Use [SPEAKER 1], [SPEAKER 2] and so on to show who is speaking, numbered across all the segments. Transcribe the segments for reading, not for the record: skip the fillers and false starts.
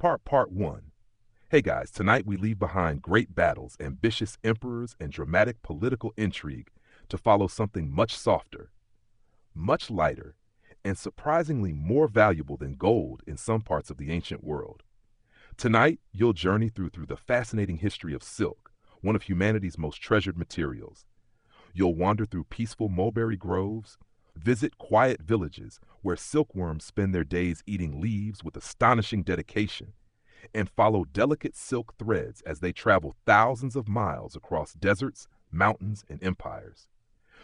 [SPEAKER 1] Part 1. Hey guys, tonight we leave behind great battles, ambitious emperors, and dramatic political intrigue to follow something much softer, much lighter, and surprisingly more valuable than gold in some parts of the ancient world. Tonight, you'll journey through the fascinating history of silk, one of humanity's most treasured materials. You'll wander through peaceful mulberry groves, visit quiet villages where silkworms spend their days eating leaves with astonishing dedication, and follow delicate silk threads as they travel thousands of miles across deserts, mountains, and empires.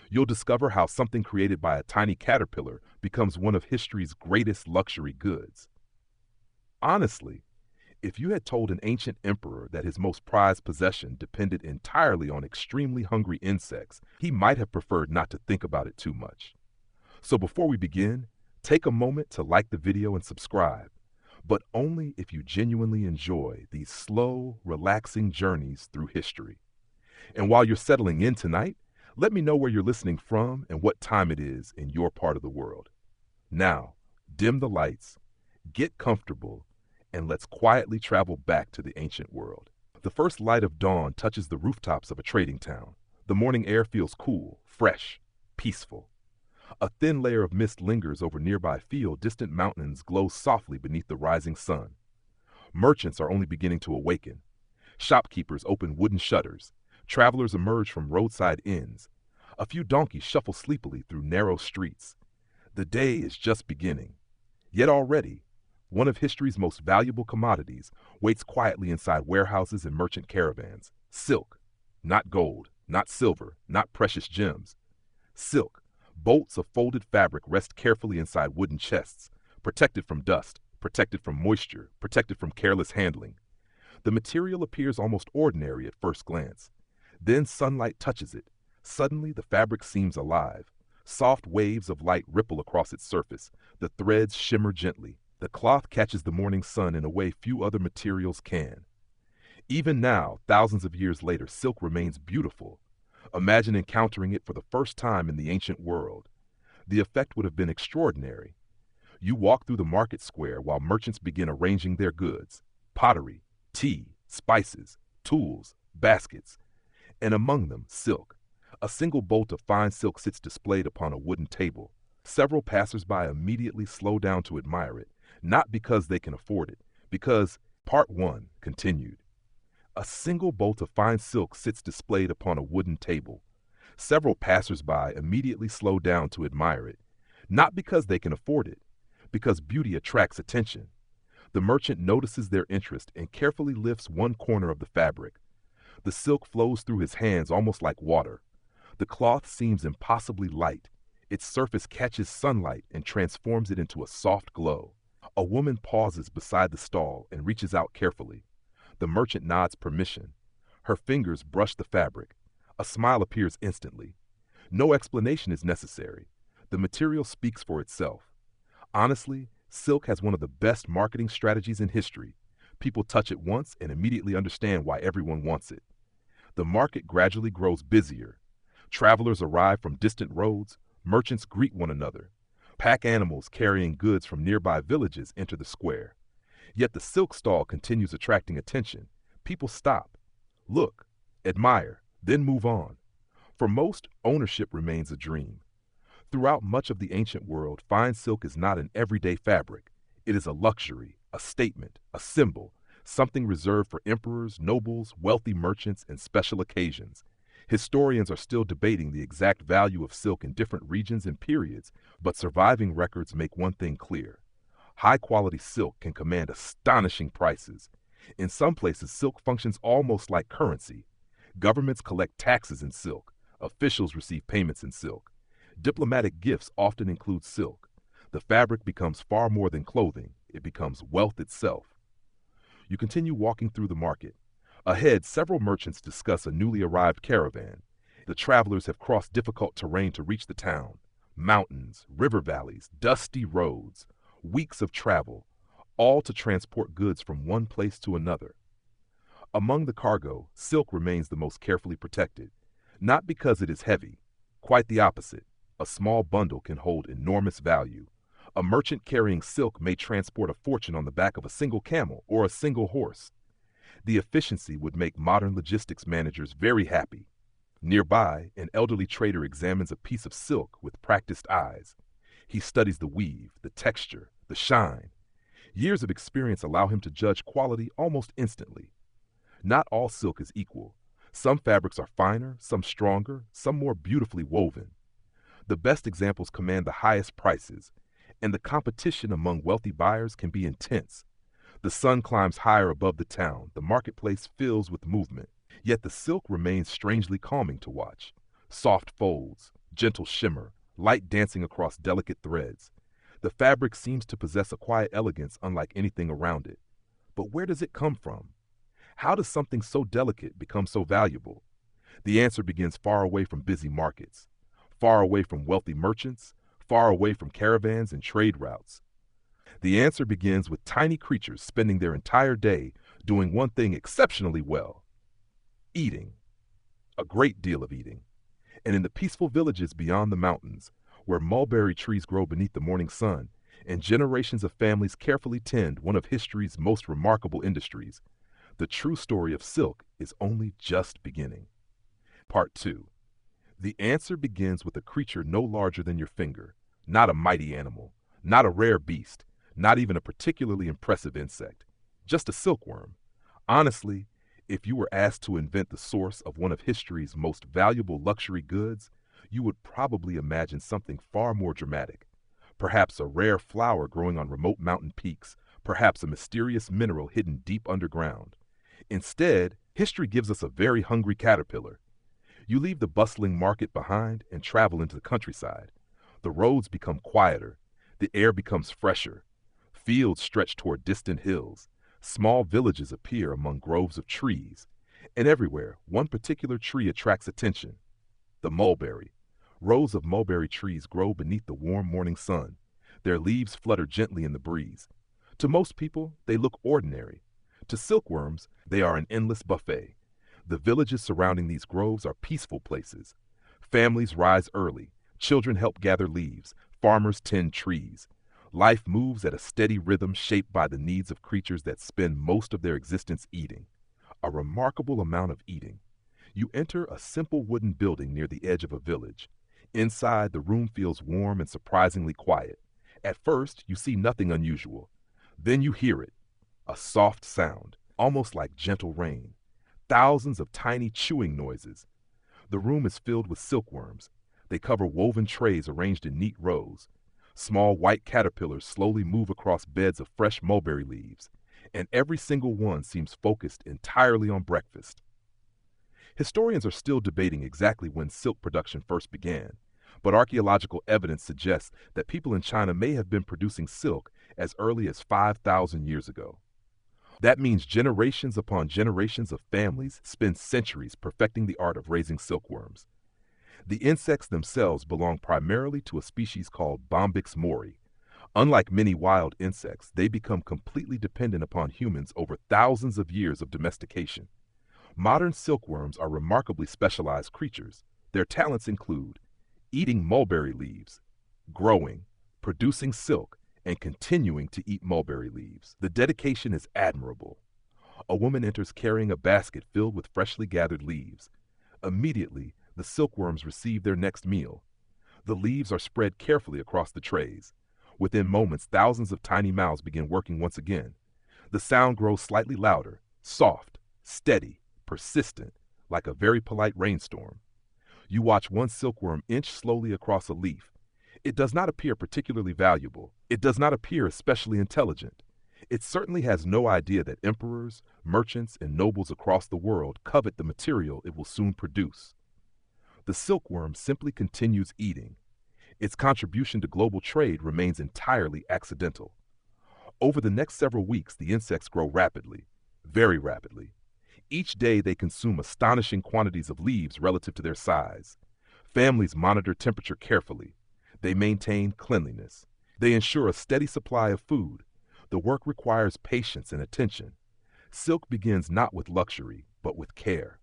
[SPEAKER 1] You'll discover how something created by a tiny caterpillar becomes one of history's greatest luxury goods. Honestly, if you had told an ancient emperor that his most prized possession depended entirely on extremely hungry insects, he might have preferred not to think about it too much. So before we begin, take a moment to like the video and subscribe, but only if you genuinely enjoy these slow, relaxing journeys through history. And while you're settling in tonight, let me know where you're listening from and what time it is in your part of the world. Now, dim the lights, get comfortable, and let's quietly travel back to the ancient world. The first light of dawn touches the rooftops of a trading town. The morning air feels cool, fresh, peaceful. A thin layer of mist lingers over nearby field. Distant mountains glow softly beneath the rising sun. Merchants are only beginning to awaken. Shopkeepers open wooden shutters. Travelers emerge from roadside inns. A few donkeys shuffle sleepily through narrow streets. The day is just beginning. Yet already, one of history's most valuable commodities waits quietly inside warehouses and merchant caravans. Silk. Not gold, not silver, not precious gems. Silk. Bolts of folded fabric rest carefully inside wooden chests, protected from dust, protected from moisture, protected from careless handling. The material appears almost ordinary at first glance. Then sunlight touches it. Suddenly the fabric seems alive. Soft waves of light ripple across its surface. The threads shimmer gently. The cloth catches the morning sun in a way few other materials can. Even now, thousands of years later, silk remains beautiful. Imagine encountering it for the first time in the ancient world. The effect would have been extraordinary. You walk through the market square while merchants begin arranging their goods: pottery, tea, spices, tools, baskets, and among them, silk. A single bolt of fine silk sits displayed upon a wooden table. Several passers-by immediately slow down to admire it, not because they can afford it, because Part 1 continued. A single bolt of fine silk sits displayed upon a wooden table. Several passers-by immediately slow down to admire it, not because they can afford it, because beauty attracts attention. The merchant notices their interest and carefully lifts one corner of the fabric. The silk flows through his hands almost like water. The cloth seems impossibly light. Its surface catches sunlight and transforms it into a soft glow. A woman pauses beside the stall and reaches out carefully. The merchant nods permission. Her fingers brush the fabric. A smile appears instantly. No explanation is necessary. The material speaks for itself. Honestly, silk has one of the best marketing strategies in history. People touch it once and immediately understand why everyone wants it. The market gradually grows busier. Travelers arrive from distant roads. Merchants greet one another. Pack animals carrying goods from nearby villages enter the square. Yet the silk stall continues attracting attention. People stop, look, admire, then move on. For most, ownership remains a dream. Throughout much of the ancient world, fine silk is not an everyday fabric. It is a luxury, a statement, a symbol, something reserved for emperors, nobles, wealthy merchants, and special occasions. Historians are still debating the exact value of silk in different regions and periods, but surviving records make one thing clear. High-quality silk can command astonishing prices. In some places, silk functions almost like currency. Governments collect taxes in silk. Officials receive payments in silk. Diplomatic gifts often include silk. The fabric becomes far more than clothing. It becomes wealth itself. You continue walking through the market. Ahead, several merchants discuss a newly arrived caravan. The travelers have crossed difficult terrain to reach the town. Mountains, river valleys, dusty roads. Weeks of travel, all to transport goods from one place to another. Among the cargo, silk remains the most carefully protected, not because it is heavy. Quite the opposite. A small bundle can hold enormous value. A merchant carrying silk may transport a fortune on the back of a single camel or a single horse. The efficiency would make modern logistics managers very happy. Nearby, an elderly trader examines a piece of silk with practiced eyes. He studies the weave, the texture, the shine. Years of experience allow him to judge quality almost instantly. Not all silk is equal. Some fabrics are finer, some stronger, some more beautifully woven. The best examples command the highest prices, and the competition among wealthy buyers can be intense. The sun climbs higher above the town, the marketplace fills with movement, yet the silk remains strangely calming to watch. Soft folds, gentle shimmer, light dancing across delicate threads. The fabric seems to possess a quiet elegance unlike anything around it. But where does it come from? How does something so delicate become so valuable? The answer begins far away from busy markets, far away from wealthy merchants, far away from caravans and trade routes. The answer begins with tiny creatures spending their entire day doing one thing exceptionally well: eating. A great deal of eating. And in the peaceful villages beyond the mountains, where mulberry trees grow beneath the morning sun, and generations of families carefully tend one of history's most remarkable industries, the true story of silk is only just beginning. Part 2. The answer begins with a creature no larger than your finger, not a mighty animal, not a rare beast, not even a particularly impressive insect, just a silkworm. Honestly, if you were asked to invent the source of one of history's most valuable luxury goods, you would probably imagine something far more dramatic. Perhaps a rare flower growing on remote mountain peaks, perhaps a mysterious mineral hidden deep underground. Instead, history gives us a very hungry caterpillar. You leave the bustling market behind and travel into the countryside. The roads become quieter, the air becomes fresher. Fields stretch toward distant hills. Small villages appear among groves of trees. And everywhere, one particular tree attracts attention: the mulberry. Rows of mulberry trees grow beneath the warm morning sun. Their leaves flutter gently in the breeze. To most people, they look ordinary. To silkworms, they are an endless buffet. The villages surrounding these groves are peaceful places. Families rise early. Children help gather leaves. Farmers tend trees. Life moves at a steady rhythm shaped by the needs of creatures that spend most of their existence eating. A remarkable amount of eating. You enter a simple wooden building near the edge of a village. Inside, the room feels warm and surprisingly quiet. At first, you see nothing unusual. Then you hear it. A soft sound, almost like gentle rain. Thousands of tiny chewing noises. The room is filled with silkworms. They cover woven trays arranged in neat rows. Small white caterpillars slowly move across beds of fresh mulberry leaves, and every single one seems focused entirely on breakfast. Historians are still debating exactly when silk production first began, but archaeological evidence suggests that people in China may have been producing silk as early as 5,000 years ago. That means generations upon generations of families spend centuries perfecting the art of raising silkworms. The insects themselves belong primarily to a species called Bombyx mori. Unlike many wild insects, they become completely dependent upon humans over thousands of years of domestication. Modern silkworms are remarkably specialized creatures. Their talents include eating mulberry leaves, growing, producing silk, and continuing to eat mulberry leaves. The dedication is admirable. A woman enters carrying a basket filled with freshly gathered leaves. Immediately, the silkworms receive their next meal. The leaves are spread carefully across the trays. Within moments, thousands of tiny mouths begin working once again. The sound grows slightly louder, soft, steady, persistent, like a very polite rainstorm. You watch one silkworm inch slowly across a leaf. It does not appear particularly valuable. It does not appear especially intelligent. It certainly has no idea that emperors, merchants, and nobles across the world covet the material it will soon produce. The silkworm simply continues eating. Its contribution to global trade remains entirely accidental. Over the next several weeks, the insects grow rapidly, very rapidly. Each day they consume astonishing quantities of leaves relative to their size. Families monitor temperature carefully. They maintain cleanliness. They ensure a steady supply of food. The work requires patience and attention. Silk begins not with luxury, but with care.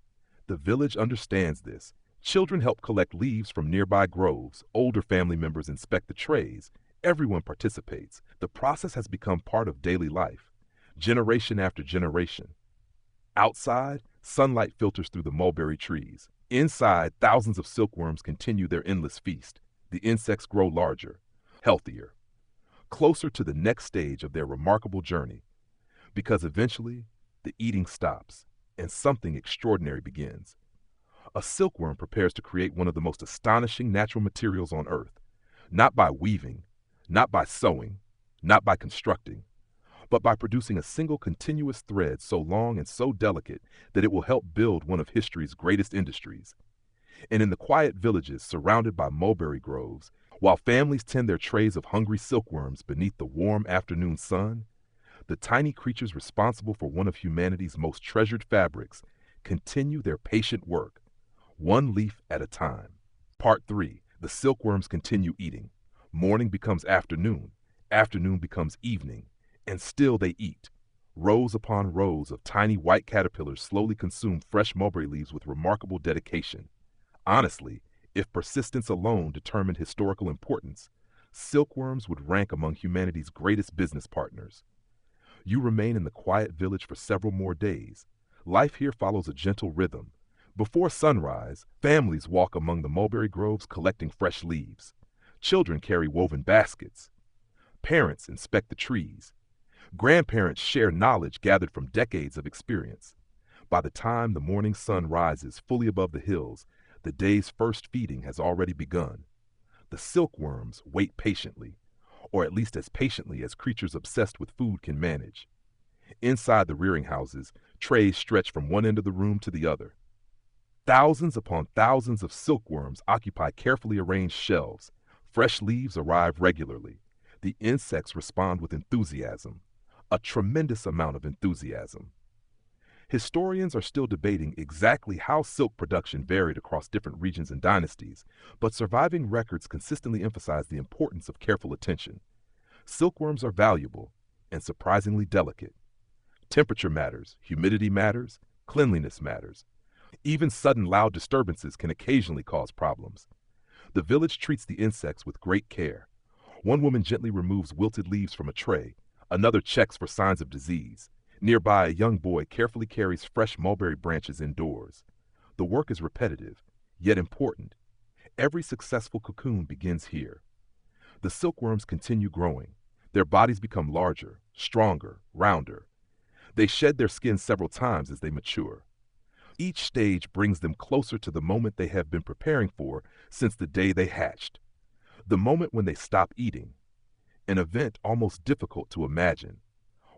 [SPEAKER 1] The village understands this. Children help collect leaves from nearby groves, older family members inspect the trays, Everyone participates. The process has become part of daily life, generation after generation. Outside, sunlight filters through the mulberry trees. Inside, thousands of silkworms continue their endless feast. The insects grow larger, healthier, closer to the next stage of their remarkable journey. Because eventually, the eating stops, and something extraordinary begins. A silkworm prepares to create one of the most astonishing natural materials on Earth, not by weaving, not by sewing, not by constructing, but by producing a single continuous thread so long and so delicate that it will help build one of history's greatest industries. And in the quiet villages surrounded by mulberry groves, while families tend their trays of hungry silkworms beneath the warm afternoon sun, the tiny creatures responsible for one of humanity's most treasured fabrics continue their patient work, one leaf at a time. Part 3. The silkworms continue eating. Morning becomes afternoon, afternoon becomes evening, and still they eat. Rows upon rows of tiny white caterpillars slowly consume fresh mulberry leaves with remarkable dedication. Honestly, if persistence alone determined historical importance, silkworms would rank among humanity's greatest business partners. You remain in the quiet village for several more days. Life here follows a gentle rhythm. Before sunrise, families walk among the mulberry groves collecting fresh leaves. Children carry woven baskets. Parents inspect the trees. Grandparents share knowledge gathered from decades of experience. By the time the morning sun rises fully above the hills, the day's first feeding has already begun. The silkworms wait patiently, or at least as patiently as creatures obsessed with food can manage. Inside the rearing houses, trays stretch from one end of the room to the other. Thousands upon thousands of silkworms occupy carefully arranged shelves. Fresh leaves arrive regularly. The insects respond with enthusiasm, a tremendous amount of enthusiasm. Historians are still debating exactly how silk production varied across different regions and dynasties, but surviving records consistently emphasize the importance of careful attention. Silkworms are valuable and surprisingly delicate. Temperature matters, humidity matters, cleanliness matters. Even sudden loud disturbances can occasionally cause problems. The village treats the insects with great care. One woman gently removes wilted leaves from a tray. Another checks for signs of disease. Nearby, a young boy carefully carries fresh mulberry branches indoors. The work is repetitive, yet important. Every successful cocoon begins here. The silkworms continue growing. Their bodies become larger, stronger, rounder. They shed their skin several times as they mature. Each stage brings them closer to the moment they have been preparing for since the day they hatched. The moment when they stop eating. An event almost difficult to imagine.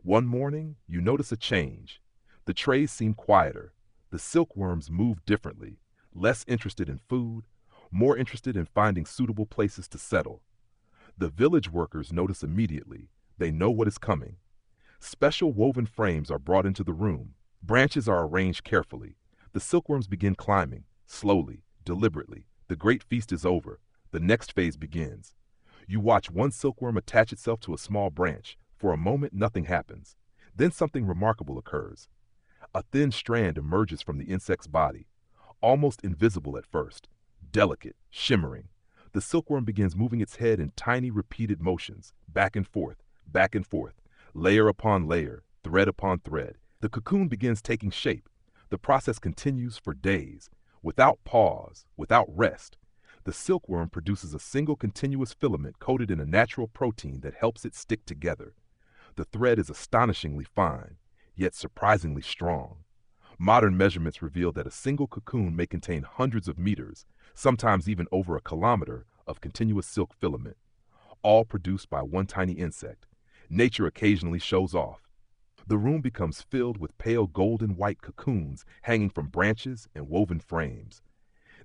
[SPEAKER 1] One morning, you notice a change. The trays seem quieter. The silkworms move differently, less interested in food, more interested in finding suitable places to settle. The village workers notice immediately. They know what is coming. Special woven frames are brought into the room. Branches are arranged carefully. The silkworms begin climbing, slowly, deliberately. The great feast is over. The next phase begins. You watch one silkworm attach itself to a small branch. For a moment, nothing happens. Then something remarkable occurs. A thin strand emerges from the insect's body, almost invisible at first, delicate, shimmering. The silkworm begins moving its head in tiny, repeated motions, back and forth, layer upon layer, thread upon thread. The cocoon begins taking shape. The process continues for days, without pause, without rest. The silkworm produces a single continuous filament coated in a natural protein that helps it stick together. The thread is astonishingly fine, yet surprisingly strong. Modern measurements reveal that a single cocoon may contain hundreds of meters, sometimes even over a kilometer, of continuous silk filament, all produced by one tiny insect. Nature occasionally shows off. The room becomes filled with pale golden white cocoons hanging from branches and woven frames.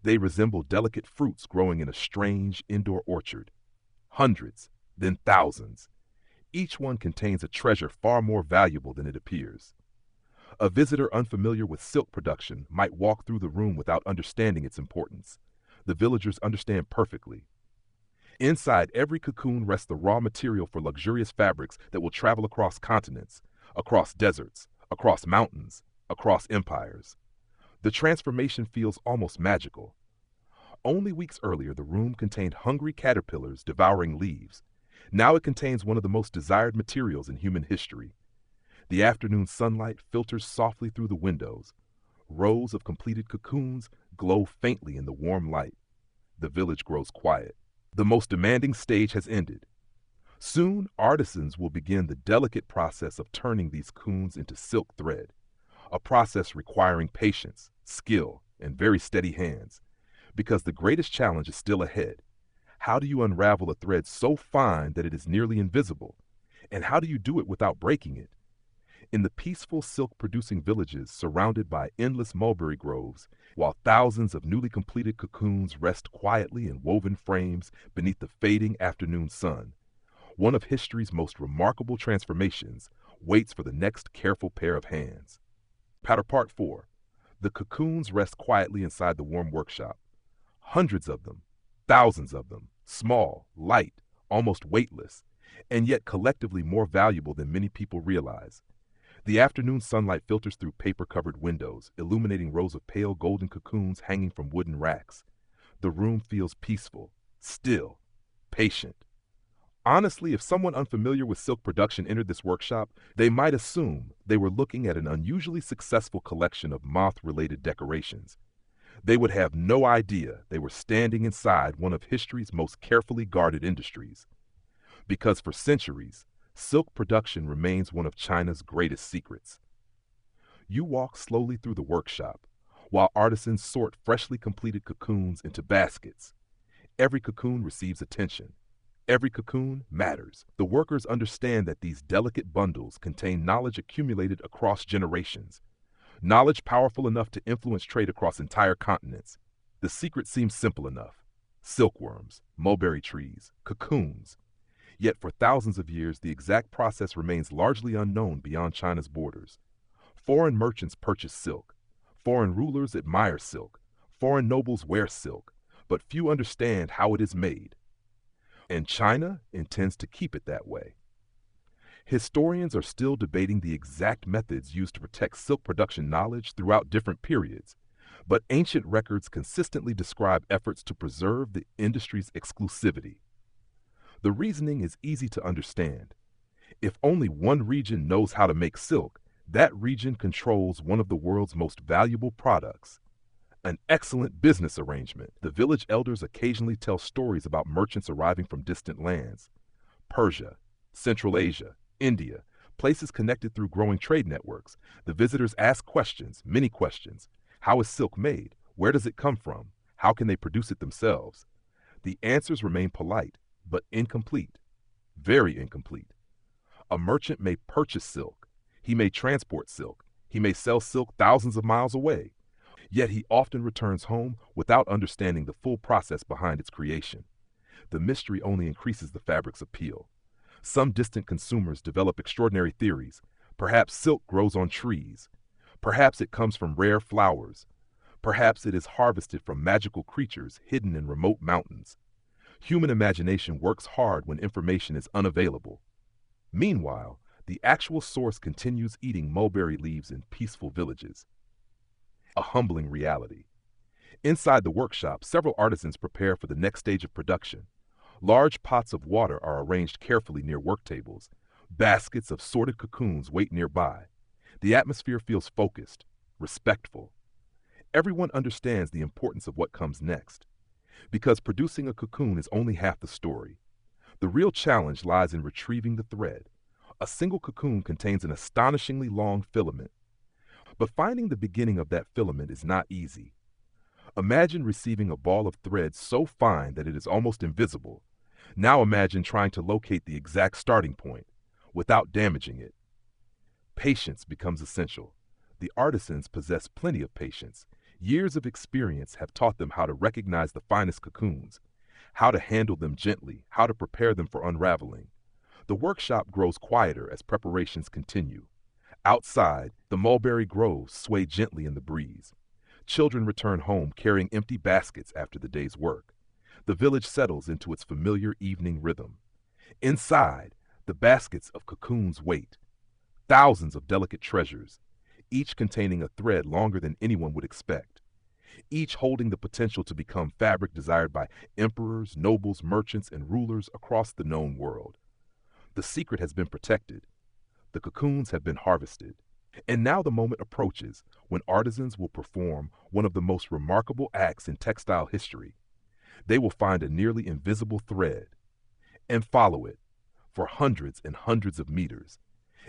[SPEAKER 1] They resemble delicate fruits growing in a strange indoor orchard. Hundreds, then thousands. Each one contains a treasure far more valuable than it appears. A visitor unfamiliar with silk production might walk through the room without understanding its importance. The villagers understand perfectly. Inside every cocoon rests the raw material for luxurious fabrics that will travel across continents, across deserts, across mountains, across empires. The transformation feels almost magical. Only weeks earlier, the room contained hungry caterpillars devouring leaves. Now it contains one of the most desired materials in human history. The afternoon sunlight filters softly through the windows. Rows of completed cocoons glow faintly in the warm light. The village grows quiet. The most demanding stage has ended. Soon, artisans will begin the delicate process of turning these cocoons into silk thread, a process requiring patience, skill, and very steady hands, because the greatest challenge is still ahead. How do you unravel a thread so fine that it is nearly invisible? And how do you do it without breaking it? In the peaceful silk-producing villages surrounded by endless mulberry groves, while thousands of newly completed cocoons rest quietly in woven frames beneath the fading afternoon sun, one of history's most remarkable transformations waits for the next careful pair of hands. Part 4. The cocoons rest quietly inside the warm workshop. Hundreds of them, thousands of them, small, light, almost weightless, and yet collectively more valuable than many people realize. The afternoon sunlight filters through paper-covered windows, illuminating rows of pale golden cocoons hanging from wooden racks. The room feels peaceful, still, patient. Honestly, if someone unfamiliar with silk production entered this workshop, they might assume they were looking at an unusually successful collection of moth-related decorations. They would have no idea they were standing inside one of history's most carefully guarded industries. Because for centuries, silk production remains one of China's greatest secrets. You walk slowly through the workshop, while artisans sort freshly completed cocoons into baskets. Every cocoon receives attention. Every cocoon matters. The workers understand that these delicate bundles contain knowledge accumulated across generations, knowledge powerful enough to influence trade across entire continents. The secret seems simple enough. Silkworms, mulberry trees, cocoons. Yet for thousands of years, the exact process remains largely unknown beyond China's borders. Foreign merchants purchase silk. Foreign rulers admire silk. Foreign nobles wear silk. But few understand how it is made. And China intends to keep it that way. Historians are still debating the exact methods used to protect silk production knowledge throughout different periods, but ancient records consistently describe efforts to preserve the industry's exclusivity. The reasoning is easy to understand. If only one region knows how to make silk, that region controls one of the world's most valuable products. An excellent business arrangement. The village elders occasionally tell stories about merchants arriving from distant lands. Persia, Central Asia, India, places connected through growing trade networks. The visitors ask questions, many questions. How is silk made? Where does it come from? How can they produce it themselves? The answers remain polite, but incomplete. Very incomplete. A merchant may purchase silk. He may transport silk. He may sell silk thousands of miles away. Yet he often returns home without understanding the full process behind its creation. The mystery only increases the fabric's appeal. Some distant consumers develop extraordinary theories. Perhaps silk grows on trees. Perhaps it comes from rare flowers. Perhaps it is harvested from magical creatures hidden in remote mountains. Human imagination works hard when information is unavailable. Meanwhile, the actual source continues eating mulberry leaves in peaceful villages. A humbling reality. Inside the workshop, several artisans prepare for the next stage of production. Large pots of water are arranged carefully near work tables. Baskets of sorted cocoons wait nearby. The atmosphere feels focused, respectful. Everyone understands the importance of what comes next. Because producing a cocoon is only half the story. The real challenge lies in retrieving the thread. A single cocoon contains an astonishingly long filament. But finding the beginning of that filament is not easy. Imagine receiving a ball of thread so fine that it is almost invisible. Now imagine trying to locate the exact starting point without damaging it. Patience becomes essential. The artisans possess plenty of patience. Years of experience have taught them how to recognize the finest cocoons, how to handle them gently, how to prepare them for unraveling. The workshop grows quieter as preparations continue. Outside, the mulberry groves sway gently in the breeze. Children return home carrying empty baskets after the day's work. The village settles into its familiar evening rhythm. Inside, the baskets of cocoons wait. Thousands of delicate treasures, each containing a thread longer than anyone would expect. Each holding the potential to become fabric desired by emperors, nobles, merchants, and rulers across the known world. The secret has been protected. The cocoons have been harvested. And now the moment approaches when artisans will perform one of the most remarkable acts in textile history. They will find a nearly invisible thread and follow it for hundreds and hundreds of meters.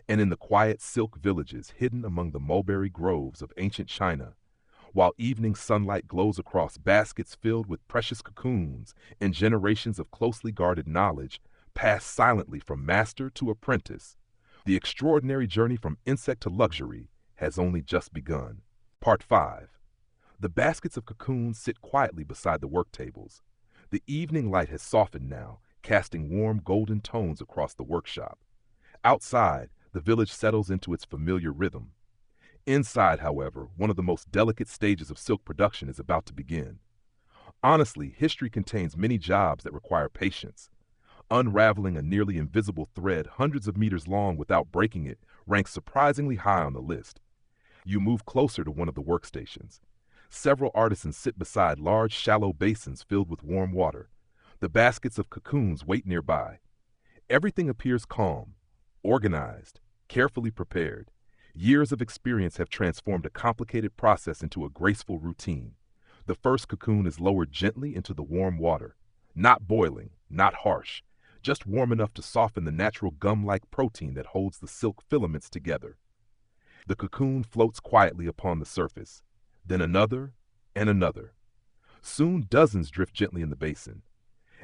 [SPEAKER 1] And in the quiet silk villages hidden among the mulberry groves of ancient China, while evening sunlight glows across baskets filled with precious cocoons and generations of closely guarded knowledge pass silently from master to apprentice, the extraordinary journey from insect to luxury has only just begun. Part 5. The baskets of cocoons sit quietly beside the work tables. The evening light has softened now, casting warm golden tones across the workshop. Outside, the village settles into its familiar rhythm. Inside, however, one of the most delicate stages of silk production is about to begin. Honestly, history contains many jobs that require patience. Unraveling a nearly invisible thread hundreds of meters long without breaking it ranks surprisingly high on the list. You move closer to one of the workstations. Several artisans sit beside large, shallow basins filled with warm water. The baskets of cocoons wait nearby. Everything appears calm, organized, carefully prepared. Years of experience have transformed a complicated process into a graceful routine. The first cocoon is lowered gently into the warm water. Not boiling, not harsh, just warm enough to soften the natural gum-like protein that holds the silk filaments together. The cocoon floats quietly upon the surface, then another and another. Soon dozens drift gently in the basin.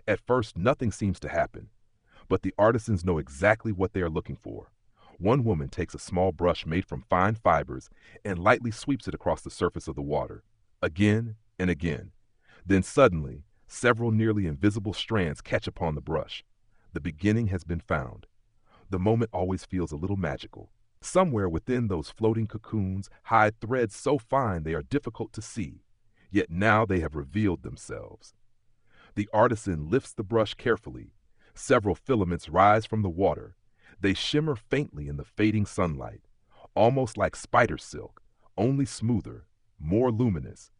[SPEAKER 1] At first, nothing seems to happen, but the artisans know exactly what they are looking for. One woman takes a small brush made from fine fibers and lightly sweeps it across the surface of the water, again and again. Then suddenly, several nearly invisible strands catch upon the brush. The beginning has been found. The moment always feels a little magical. Somewhere within those floating cocoons hide threads so fine they are difficult to see, yet now they have revealed themselves. The artisan lifts the brush carefully. Several filaments rise from the water. They shimmer faintly in the fading sunlight, almost like spider silk, only smoother, more luminous.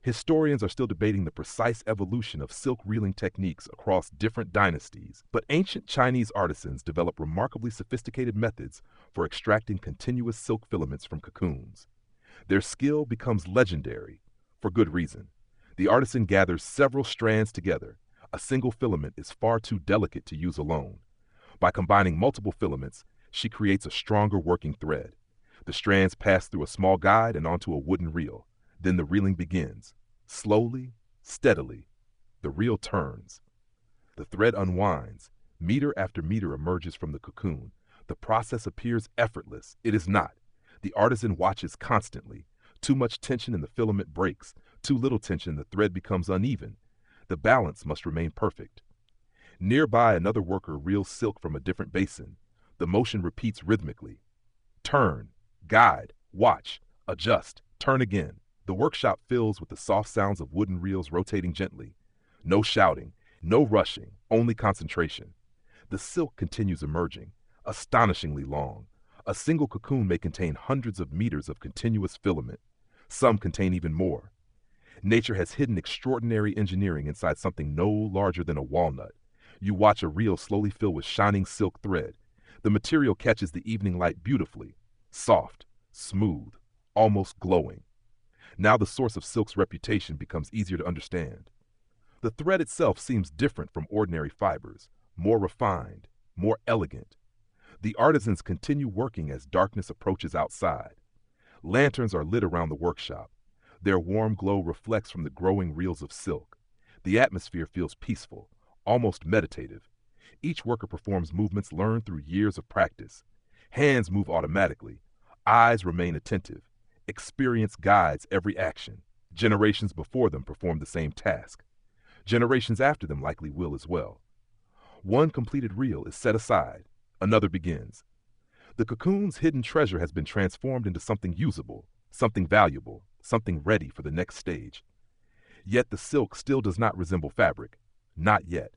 [SPEAKER 1] Historians are still debating the precise evolution of silk reeling techniques across different dynasties, but ancient Chinese artisans developed remarkably sophisticated methods for extracting continuous silk filaments from cocoons. Their skill becomes legendary, for good reason. The artisan gathers several strands together. A single filament is far too delicate to use alone. By combining multiple filaments, she creates a stronger working thread. The strands pass through a small guide and onto a wooden reel. Then the reeling begins. Slowly, steadily, the reel turns. The thread unwinds. Meter after meter emerges from the cocoon. The process appears effortless. It is not. The artisan watches constantly. Too much tension and the filament breaks. Too little tension, the thread becomes uneven. The balance must remain perfect. Nearby, another worker reels silk from a different basin. The motion repeats rhythmically. Turn, guide, watch, adjust, turn again. The workshop fills with the soft sounds of wooden reels rotating gently. No shouting, no rushing, only concentration. The silk continues emerging, astonishingly long. A single cocoon may contain hundreds of meters of continuous filament. Some contain even more. Nature has hidden extraordinary engineering inside something no larger than a walnut. You watch a reel slowly fill with shining silk thread. The material catches the evening light beautifully, soft, smooth, almost glowing. Now the source of silk's reputation becomes easier to understand. The thread itself seems different from ordinary fibers, more refined, more elegant. The artisans continue working as darkness approaches outside. Lanterns are lit around the workshop. Their warm glow reflects from the growing reels of silk. The atmosphere feels peaceful, almost meditative. Each worker performs movements learned through years of practice. Hands move automatically. Eyes remain attentive. Experience guides every action. Generations before them performed the same task. Generations after them likely will as well. One completed reel is set aside. Another begins. The cocoon's hidden treasure has been transformed into something usable, something valuable, something ready for the next stage. Yet the silk still does not resemble fabric. Not yet.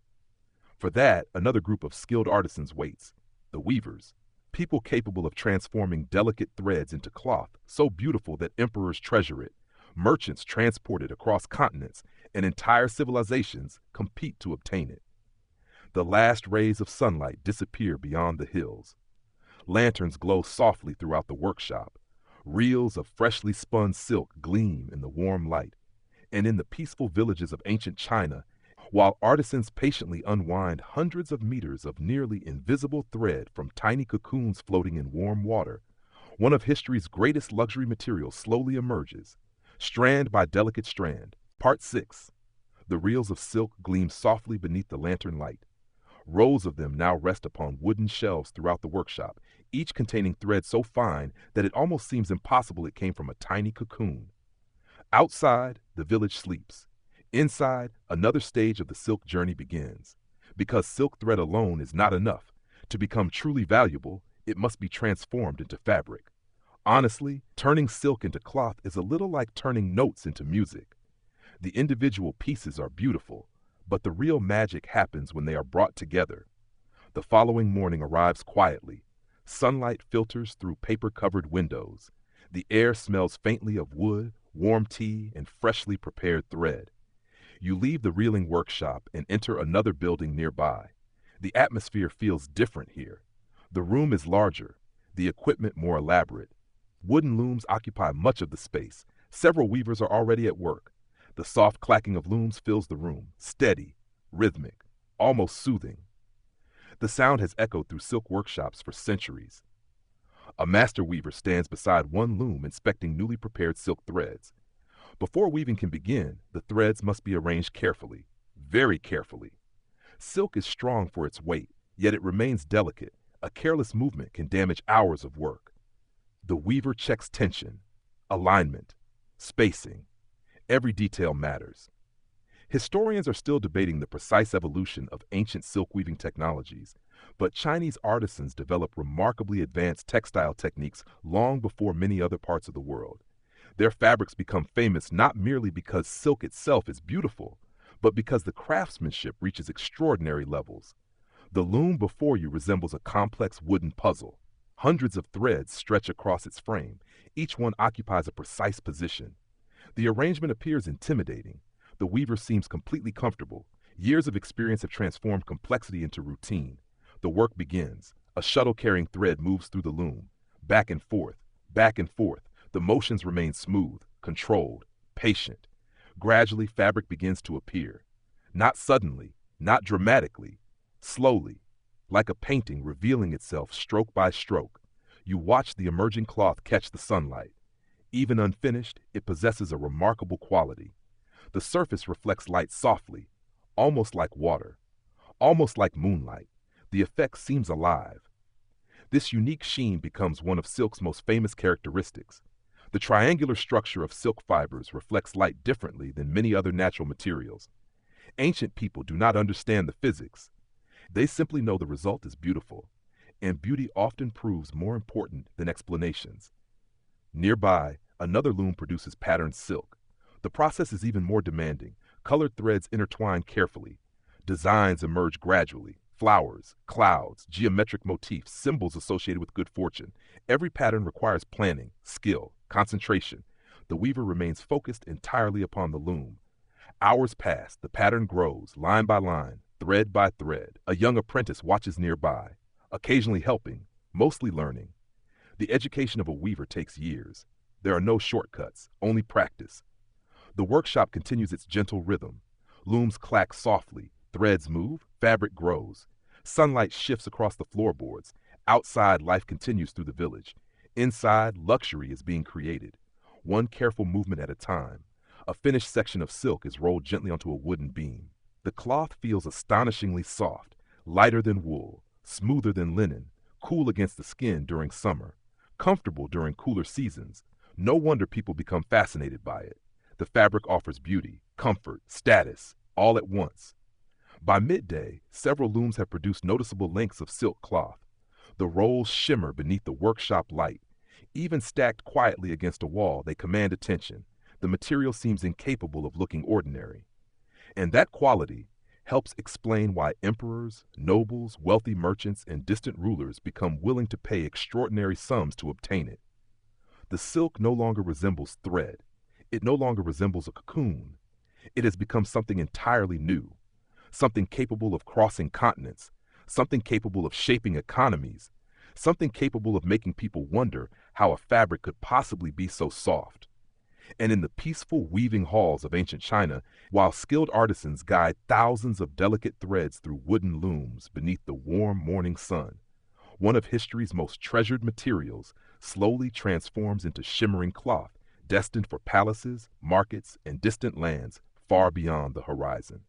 [SPEAKER 1] For that, another group of skilled artisans waits. The weavers. People capable of transforming delicate threads into cloth so beautiful that emperors treasure it. Merchants transport it across continents, and entire civilizations compete to obtain it. The last rays of sunlight disappear beyond the hills. Lanterns glow softly throughout the workshop. Reels of freshly spun silk gleam in the warm light. And in the peaceful villages of ancient China, while artisans patiently unwind hundreds of meters of nearly invisible thread from tiny cocoons floating in warm water, one of history's greatest luxury materials slowly emerges, strand by delicate strand. Part 6. The reels of silk gleam softly beneath the lantern light. Rows of them now rest upon wooden shelves throughout the workshop, each containing thread so fine that it almost seems impossible it came from a tiny cocoon. Outside, the village sleeps. Inside, another stage of the silk journey begins. Because silk thread alone is not enough. To become truly valuable, it must be transformed into fabric. Honestly, turning silk into cloth is a little like turning notes into music. The individual pieces are beautiful, but the real magic happens when they are brought together. The following morning arrives quietly. Sunlight filters through paper-covered windows. The air smells faintly of wood, warm tea, and freshly prepared thread. You leave the reeling workshop and enter another building nearby. The atmosphere feels different here. The room is larger, the equipment more elaborate. Wooden looms occupy much of the space. Several weavers are already at work. The soft clacking of looms fills the room, steady, rhythmic, almost soothing. The sound has echoed through silk workshops for centuries. A master weaver stands beside one loom inspecting newly prepared silk threads. Before weaving can begin, the threads must be arranged carefully, very carefully. Silk is strong for its weight, yet it remains delicate. A careless movement can damage hours of work. The weaver checks tension, alignment, spacing. Every detail matters. Historians are still debating the precise evolution of ancient silk weaving technologies, but Chinese artisans developed remarkably advanced textile techniques long before many other parts of the world. Their fabrics become famous not merely because silk itself is beautiful, but because the craftsmanship reaches extraordinary levels. The loom before you resembles a complex wooden puzzle. Hundreds of threads stretch across its frame. Each one occupies a precise position. The arrangement appears intimidating. The weaver seems completely comfortable. Years of experience have transformed complexity into routine. The work begins. A shuttle-carrying thread moves through the loom. Back and forth, back and forth. The motions remain smooth, controlled, patient. Gradually, fabric begins to appear. Not suddenly, not dramatically, slowly, like a painting revealing itself stroke by stroke. You watch the emerging cloth catch the sunlight. Even unfinished, it possesses a remarkable quality. The surface reflects light softly, almost like water, almost like moonlight. The effect seems alive. This unique sheen becomes one of silk's most famous characteristics. The triangular structure of silk fibers reflects light differently than many other natural materials. Ancient people do not understand the physics. They simply know the result is beautiful, and beauty often proves more important than explanations. Nearby, another loom produces patterned silk. The process is even more demanding. Colored threads intertwine carefully. Designs emerge gradually. Flowers, clouds, geometric motifs, symbols associated with good fortune. Every pattern requires planning, skill, concentration. The weaver remains focused entirely upon the loom. Hours pass, the pattern grows, line by line, thread by thread. A young apprentice watches nearby, occasionally helping, mostly learning. The education of a weaver takes years. There are no shortcuts, only practice. The workshop continues its gentle rhythm. Looms clack softly, threads move, fabric grows. Sunlight shifts across the floorboards. Outside, life continues through the village. Inside, luxury is being created. One careful movement at a time. A finished section of silk is rolled gently onto a wooden beam. The cloth feels astonishingly soft, lighter than wool, smoother than linen, cool against the skin during summer, comfortable during cooler seasons. No wonder people become fascinated by it. The fabric offers beauty, comfort, status, all at once. By midday, several looms have produced noticeable lengths of silk cloth. The rolls shimmer beneath the workshop light. Even stacked quietly against a wall, they command attention. The material seems incapable of looking ordinary. And that quality helps explain why emperors, nobles, wealthy merchants, and distant rulers become willing to pay extraordinary sums to obtain it. The silk no longer resembles thread. It no longer resembles a cocoon. It has become something entirely new. something capable of crossing continents, something capable of shaping economies, something capable of making people wonder how a fabric could possibly be so soft. And in the peaceful weaving halls of ancient China, while skilled artisans guide thousands of delicate threads through wooden looms beneath the warm morning sun, one of history's most treasured materials slowly transforms into shimmering cloth destined for palaces, markets, and distant lands far beyond the horizon.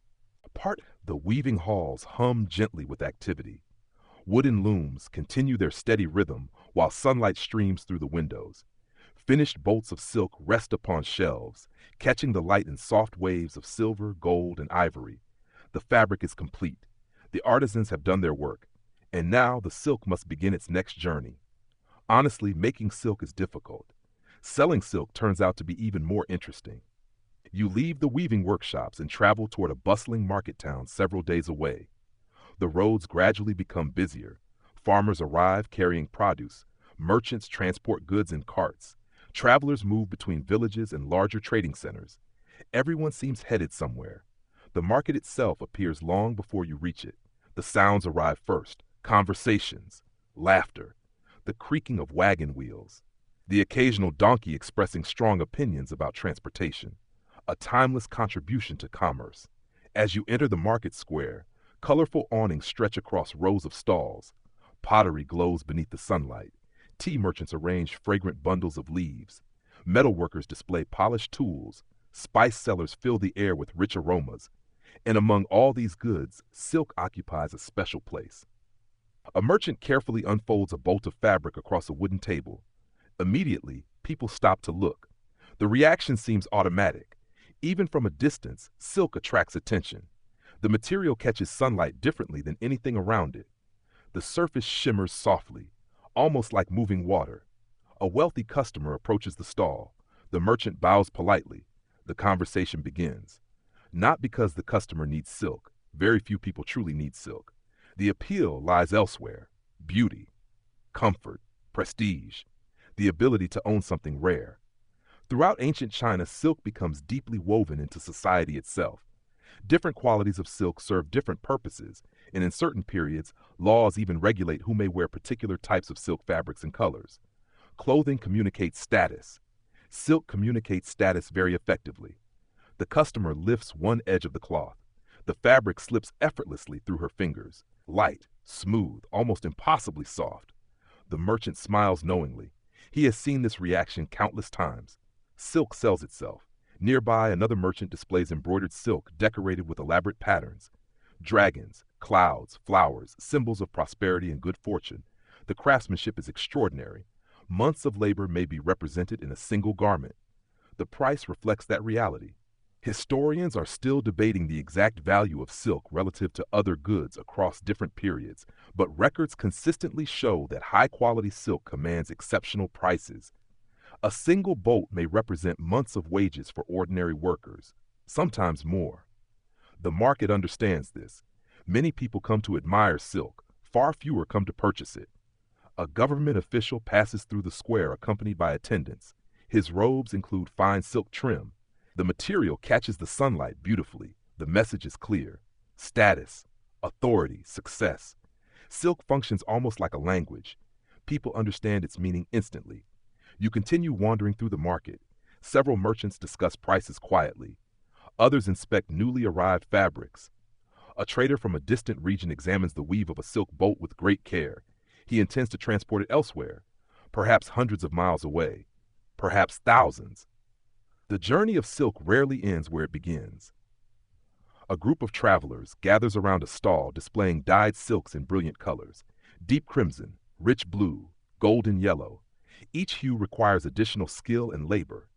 [SPEAKER 1] The weaving halls hum gently with activity. Wooden looms continue their steady rhythm while sunlight streams through the windows. Finished bolts of silk rest upon shelves, catching the light in soft waves of silver, gold, and ivory. The fabric is complete. The artisans have done their work, and now the silk must begin its next journey. Honestly, making silk is difficult. Selling silk turns out to be even more interesting. You leave the weaving workshops and travel toward a bustling market town several days away. The roads gradually become busier. Farmers arrive carrying produce. Merchants transport goods in carts. Travelers move between villages and larger trading centers. Everyone seems headed somewhere. The market itself appears long before you reach it. The sounds arrive first: conversations, laughter, the creaking of wagon wheels, the occasional donkey expressing strong opinions about transportation. A timeless contribution to commerce. As you enter the market square, colorful awnings stretch across rows of stalls. Pottery glows beneath the sunlight. Tea merchants arrange fragrant bundles of leaves. Metalworkers display polished tools. Spice sellers fill the air with rich aromas. And among all these goods, silk occupies a special place. A merchant carefully unfolds a bolt of fabric across a wooden table. Immediately, people stop to look. The reaction seems automatic. Even from a distance, silk attracts attention. The material catches sunlight differently than anything around it. The surface shimmers softly, almost like moving water. A wealthy customer approaches the stall. The merchant bows politely. The conversation begins. Not because the customer needs silk. Very few people truly need silk. The appeal lies elsewhere: beauty, comfort, prestige, the ability to own something rare. Throughout ancient China, silk becomes deeply woven into society itself. Different qualities of silk serve different purposes, and in certain periods, laws even regulate who may wear particular types of silk fabrics and colors. Clothing communicates status. Silk communicates status very effectively. The customer lifts one edge of the cloth. The fabric slips effortlessly through her fingers, light, smooth, almost impossibly soft. The merchant smiles knowingly. He has seen this reaction countless times. Silk sells itself. Nearby, another merchant displays embroidered silk decorated with elaborate patterns. Dragons, clouds, flowers, symbols of prosperity and good fortune. The craftsmanship is extraordinary. Months of labor may be represented in a single garment. The price reflects that reality. Historians are still debating the exact value of silk relative to other goods across different periods, but records consistently show that high-quality silk commands exceptional prices. A single bolt may represent months of wages for ordinary workers, sometimes more. The market understands this. Many people come to admire silk, far fewer come to purchase it. A government official passes through the square accompanied by attendants. His robes include fine silk trim. The material catches the sunlight beautifully. The message is clear: status, authority, success. Silk functions almost like a language. People understand its meaning instantly. You continue wandering through the market. Several merchants discuss prices quietly. Others inspect newly arrived fabrics. A trader from a distant region examines the weave of a silk bolt with great care. He intends to transport it elsewhere, perhaps hundreds of miles away, perhaps thousands. The journey of silk rarely ends where it begins. A group of travelers gathers around a stall displaying dyed silks in brilliant colors: deep crimson, rich blue, golden yellow. Each hue requires additional skill and labor.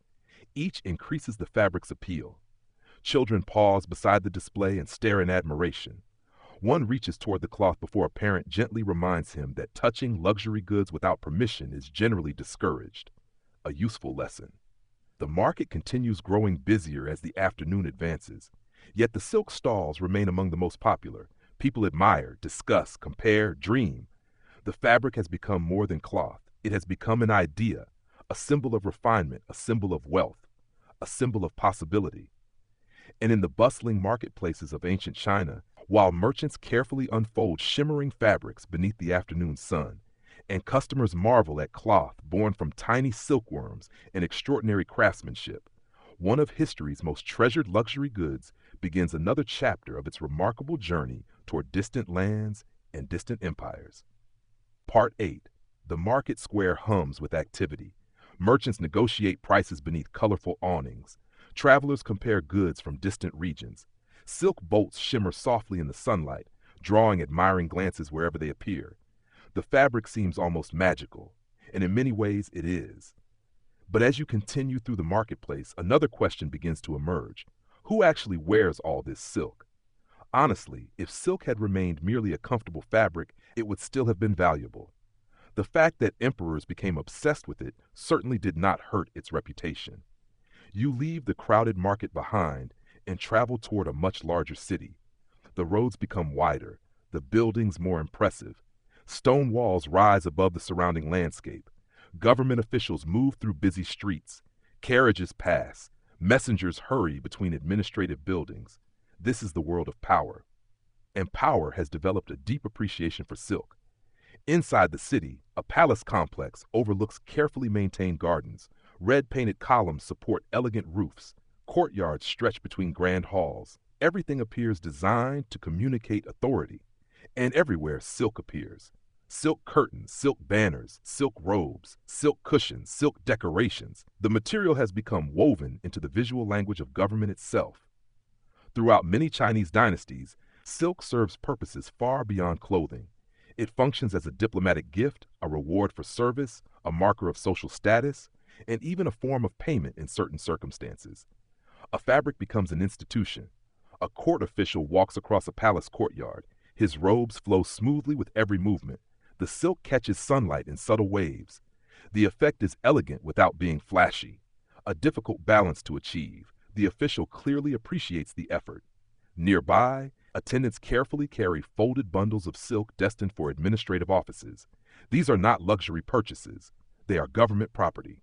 [SPEAKER 1] Each increases the fabric's appeal. Children pause beside the display and stare in admiration. One reaches toward the cloth before a parent gently reminds him that touching luxury goods without permission is generally discouraged. A useful lesson. The market continues growing busier as the afternoon advances. Yet the silk stalls remain among the most popular. People admire, discuss, compare, dream. The fabric has become more than cloth. It has become an idea, a symbol of refinement, a symbol of wealth, a symbol of possibility. And in the bustling marketplaces of ancient China, while merchants carefully unfold shimmering fabrics beneath the afternoon sun, and customers marvel at cloth born from tiny silkworms and extraordinary craftsmanship. One of history's most treasured luxury goods begins another chapter of its remarkable journey toward distant lands and distant empires. Part 8. The market square hums with activity. Merchants negotiate prices beneath colorful awnings. Travelers compare goods from distant regions. Silk boats shimmer softly in the sunlight, drawing admiring glances wherever they appear. The fabric seems almost magical, and in many ways it is. But as you continue through the marketplace, another question begins to emerge. Who actually wears all this silk? Honestly, if silk had remained merely a comfortable fabric, it would still have been valuable. The fact that emperors became obsessed with it certainly did not hurt its reputation. You leave the crowded market behind and travel toward a much larger city. The roads become wider, the buildings more impressive. Stone walls rise above the surrounding landscape. Government officials move through busy streets. Carriages pass. Messengers hurry between administrative buildings. This is the world of power. And power has developed a deep appreciation for silk. Inside the city, a palace complex overlooks carefully maintained gardens. Red-painted columns support elegant roofs. Courtyards stretch between grand halls. Everything appears designed to communicate authority. And everywhere silk appears. Silk curtains, silk banners, silk robes, silk cushions, silk decorations. The material has become woven into the visual language of government itself. Throughout many Chinese dynasties, silk serves purposes far beyond clothing. It functions as a diplomatic gift, a reward for service, a marker of social status, and even a form of payment in certain circumstances. A fabric becomes an institution. A court official walks across a palace courtyard. His robes flow smoothly with every movement. The silk catches sunlight in subtle waves. The effect is elegant without being flashy. A difficult balance to achieve. The official clearly appreciates the effort. Nearby, attendants carefully carry folded bundles of silk destined for administrative offices. These are not luxury purchases. They are government property.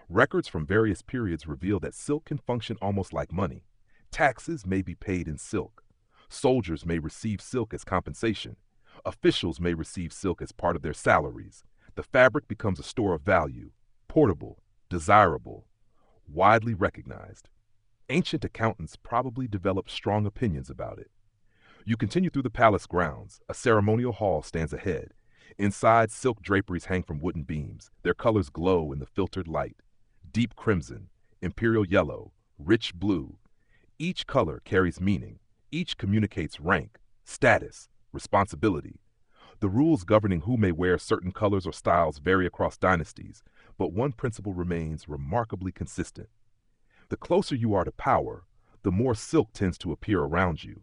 [SPEAKER 1] Records from various periods reveal that silk can function almost like money. Taxes may be paid in silk. Soldiers may receive silk as compensation. Officials may receive silk as part of their salaries. The fabric becomes a store of value, portable, desirable, widely recognized. Ancient accountants probably developed strong opinions about it. You continue through the palace grounds. A ceremonial hall stands ahead. Inside, silk draperies hang from wooden beams. Their colors glow in the filtered light. Deep crimson, imperial yellow, rich blue. Each color carries meaning. Each communicates rank, status, responsibility. The rules governing who may wear certain colors or styles vary across dynasties, but one principle remains remarkably consistent. The closer you are to power, the more silk tends to appear around you.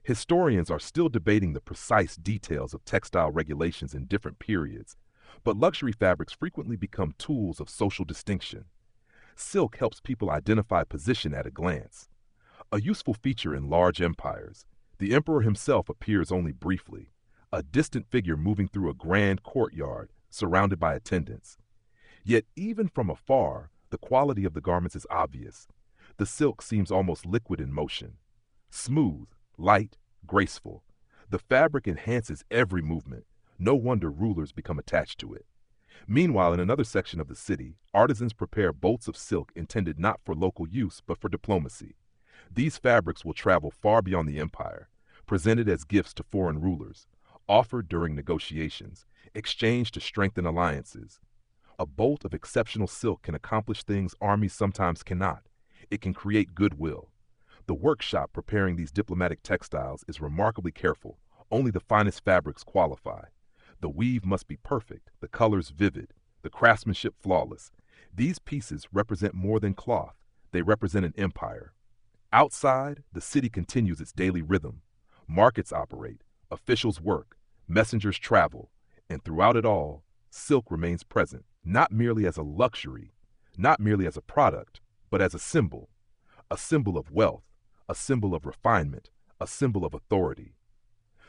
[SPEAKER 1] Historians are still debating the precise details of textile regulations in different periods, but luxury fabrics frequently become tools of social distinction. Silk helps people identify position at a glance. A useful feature in large empires, the emperor himself appears only briefly, a distant figure moving through a grand courtyard surrounded by attendants. Yet even from afar, the quality of the garments is obvious. The silk seems almost liquid in motion. Smooth, light, graceful. The fabric enhances every movement. No wonder rulers become attached to it. Meanwhile, in another section of the city, artisans prepare bolts of silk intended not for local use but for diplomacy. These fabrics will travel far beyond the empire, presented as gifts to foreign rulers, offered during negotiations, exchanged to strengthen alliances. A bolt of exceptional silk can accomplish things armies sometimes cannot. It can create goodwill. The workshop preparing these diplomatic textiles is remarkably careful. Only the finest fabrics qualify. The weave must be perfect, the colors vivid, the craftsmanship flawless. These pieces represent more than cloth. They represent an empire. Outside, the city continues its daily rhythm. Markets operate, officials work, messengers travel, and throughout it all, silk remains present, not merely as a luxury, not merely as a product, but as a symbol of wealth, a symbol of refinement, a symbol of authority.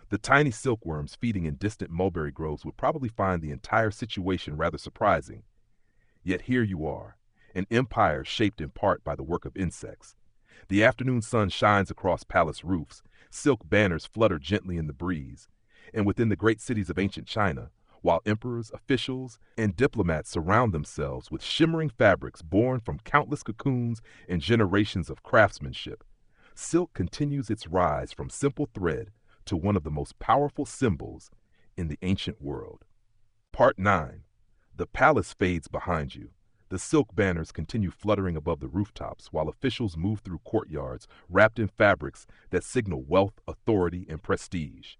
[SPEAKER 1] The tiny silkworms feeding in distant mulberry groves would probably find the entire situation rather surprising. Yet here you are, an empire shaped in part by the work of insects. The afternoon sun shines across palace roofs, Silk banners flutter gently in the breeze. And within the great cities of ancient China, while emperors, officials, and diplomats surround themselves with shimmering fabrics born from countless cocoons and generations of craftsmanship, silk continues its rise from simple thread to one of the most powerful symbols in the ancient world. Part 9. The palace fades behind you. The silk banners continue fluttering above the rooftops while officials move through courtyards wrapped in fabrics that signal wealth, authority, and prestige.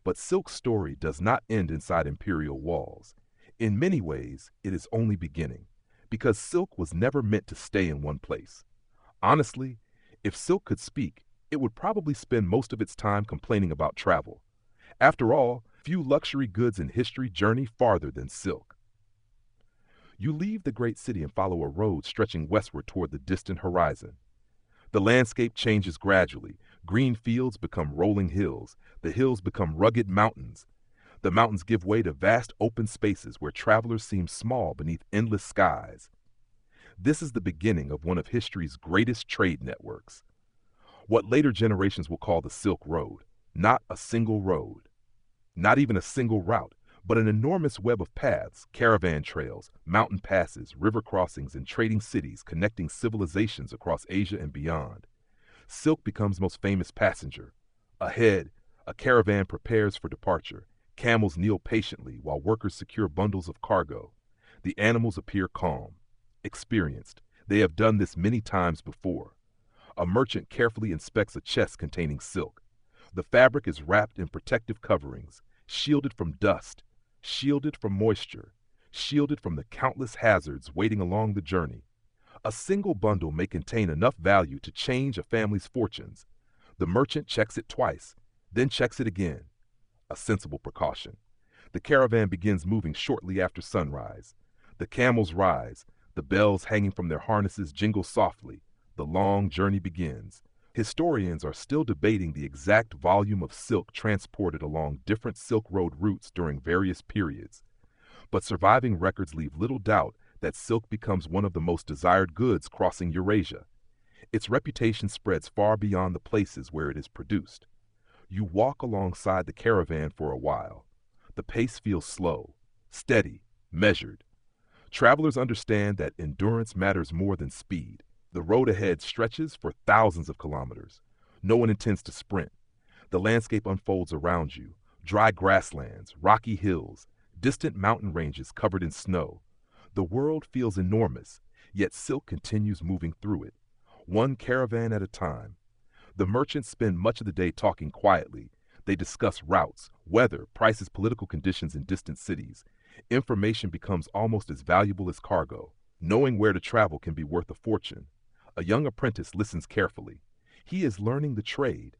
[SPEAKER 1] But silk's story does not end inside imperial walls. In many ways, it is only beginning, because silk was never meant to stay in one place. Honestly, if silk could speak, it would probably spend most of its time complaining about travel. After all, few luxury goods in history journey farther than silk. You leave the great city and follow a road stretching westward toward the distant horizon. The landscape changes gradually. Green fields become rolling hills. The hills become rugged mountains. The mountains give way to vast open spaces where travelers seem small beneath endless skies. This is the beginning of one of history's greatest trade networks. What later generations will call the Silk Road. Not a single road. Not even a single route, but an enormous web of paths, caravan trails, mountain passes, river crossings, and trading cities connecting civilizations across Asia and beyond. Silk becomes most famous passenger. Ahead, a caravan prepares for departure. Camels kneel patiently while workers secure bundles of cargo. The animals appear calm, experienced. They have done this many times before. A merchant carefully inspects a chest containing silk. The fabric is wrapped in protective coverings, shielded from dust, shielded from moisture, shielded from the countless hazards waiting along the journey. A single bundle may contain enough value to change a family's fortunes. The merchant checks it twice, then checks it again. A sensible precaution. The caravan begins moving shortly after sunrise. The camels rise. The bells hanging from their harnesses jingle softly. The long journey begins. Historians are still debating the exact volume of silk transported along different Silk Road routes during various periods. But surviving records leave little doubt that silk becomes one of the most desired goods crossing Eurasia. Its reputation spreads far beyond the places where it is produced. You walk alongside the caravan for a while. The pace feels slow, steady, measured. Travelers understand that endurance matters more than speed. The road ahead stretches for thousands of kilometers. No one intends to sprint. The landscape unfolds around you. Dry grasslands, rocky hills, distant mountain ranges covered in snow. The world feels enormous, yet silk continues moving through it, one caravan at a time. The merchants spend much of the day talking quietly. They discuss routes, weather, prices, political conditions in distant cities. Information becomes almost as valuable as cargo. Knowing where to travel can be worth a fortune. A young apprentice listens carefully. He is learning the trade,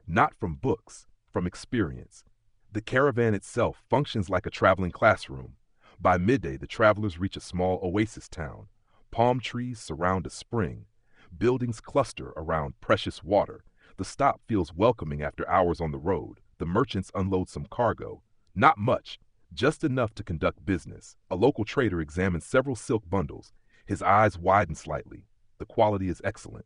[SPEAKER 1] not from books, from experience. The caravan itself functions like a traveling classroom. By midday, the travelers reach a small oasis town. Palm trees surround a spring. Buildings cluster around precious water. The stop feels welcoming after hours on the road. The merchants unload some cargo. Not much, just enough to conduct business. A local trader examines several silk bundles. His eyes widen slightly. The quality is excellent.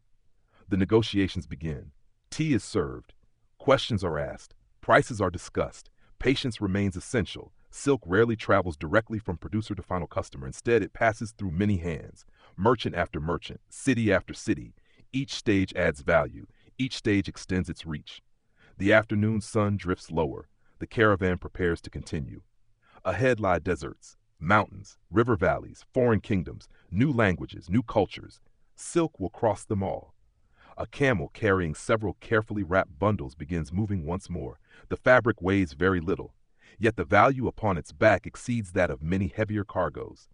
[SPEAKER 1] The negotiations begin. Tea is served. Questions are asked. Prices are discussed. Patience remains essential. Silk rarely travels directly from producer to final customer. Instead, it passes through many hands. Merchant after merchant, city after city. Each stage adds value. Each stage extends its reach. The afternoon sun drifts lower. The caravan prepares to continue. Ahead lie deserts, mountains, river valleys, foreign kingdoms, new languages, new cultures. Silk will cross them all. A camel carrying several carefully wrapped bundles begins moving once more. The fabric weighs very little, yet the value upon its back exceeds that of many heavier cargoes.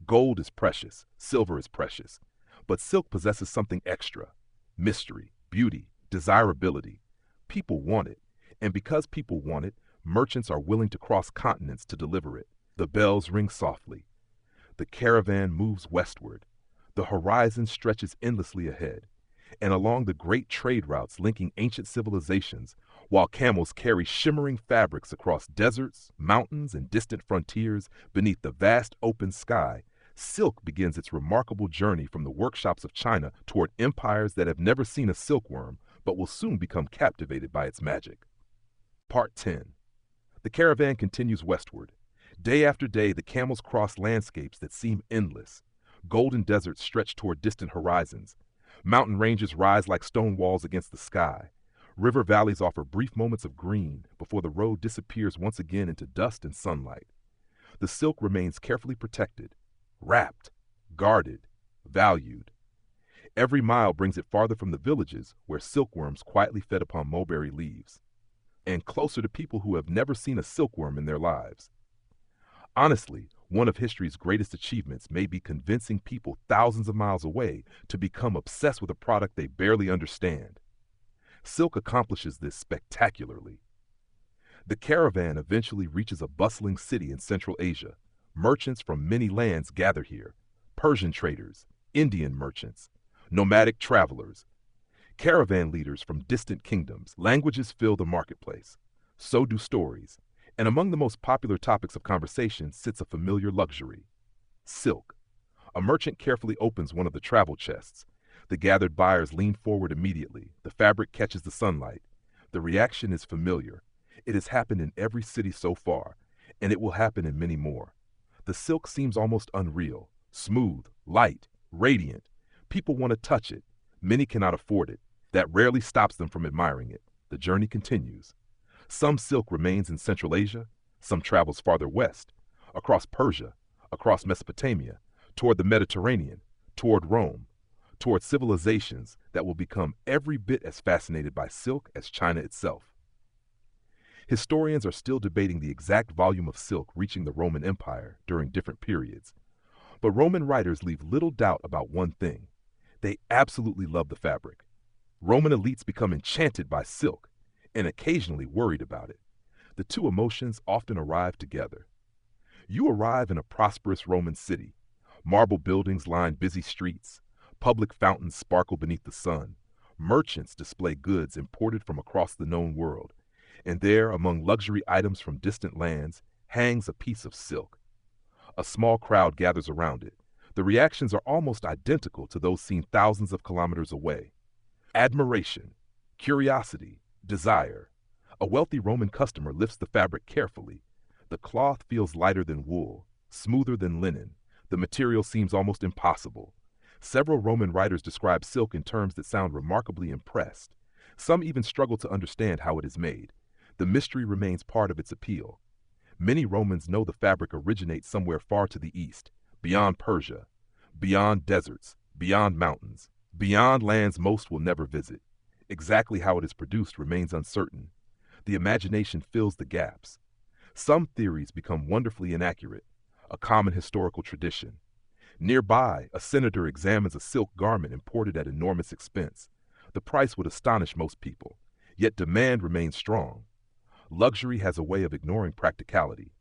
[SPEAKER 1] Gold is precious, silver is precious, but silk possesses something extra: mystery, beauty, desirability. People want it, and because people want it, merchants are willing to cross continents to deliver it. The bells ring softly. The caravan moves westward. The horizon stretches endlessly ahead, and along the great trade routes linking ancient civilizations, while camels carry shimmering fabrics across deserts, mountains, and distant frontiers beneath the vast open sky, silk begins its remarkable journey from the workshops of China toward empires that have never seen a silkworm but will soon become captivated by its magic. Part 10. The caravan continues westward. Day after day, the camels cross landscapes that seem endless. Golden deserts stretch toward distant horizons. Mountain ranges rise like stone walls against the sky. River valleys offer brief moments of green before the road disappears once again into dust and sunlight. The silk remains carefully protected, wrapped, guarded, valued. Every mile brings it farther from the villages where silkworms quietly fed upon mulberry leaves, and closer to people who have never seen a silkworm in their lives. Honestly, one of history's greatest achievements may be convincing people thousands of miles away to become obsessed with a product they barely understand. Silk accomplishes this spectacularly. The caravan eventually reaches a bustling city in Central Asia. Merchants from many lands gather here: Persian traders, Indian merchants, nomadic travelers, caravan leaders from distant kingdoms. Languages fill the marketplace. So do stories. And among the most popular topics of conversation sits a familiar luxury: silk. A merchant carefully opens one of the travel chests. The gathered buyers lean forward immediately. The fabric catches the sunlight. The reaction is familiar. It has happened in every city so far, and it will happen in many more. The silk seems almost unreal, smooth, light, radiant. People want to touch it. Many cannot afford it. That rarely stops them from admiring it. The journey continues. Some silk remains in Central Asia, some travels farther west, across Persia, across Mesopotamia, toward the Mediterranean, toward Rome, toward civilizations that will become every bit as fascinated by silk as China itself. Historians are still debating the exact volume of silk reaching the Roman Empire during different periods, but Roman writers leave little doubt about one thing: they absolutely love the fabric. Roman elites become enchanted by silk, and occasionally worried about it. The two emotions often arrive together. You arrive in a prosperous Roman city. Marble buildings line busy streets. Public fountains sparkle beneath the sun. Merchants display goods imported from across the known world. And there, among luxury items from distant lands, hangs a piece of silk. A small crowd gathers around it. The reactions are almost identical to those seen thousands of kilometers away. Admiration, curiosity, desire. A wealthy Roman customer lifts the fabric carefully. The cloth feels lighter than wool, smoother than linen. The material seems almost impossible. Several Roman writers describe silk in terms that sound remarkably impressed. Some even struggle to understand how it is made. The mystery remains part of its appeal. Many Romans know the fabric originates somewhere far to the east, beyond Persia, beyond deserts, beyond mountains, beyond lands most will never visit. Exactly how it is produced remains uncertain. The imagination fills the gaps. Some theories become wonderfully inaccurate, a common historical tradition. Nearby, a senator examines a silk garment imported at enormous expense. The price would astonish most people, yet demand remains strong. Luxury has a way of ignoring practicality.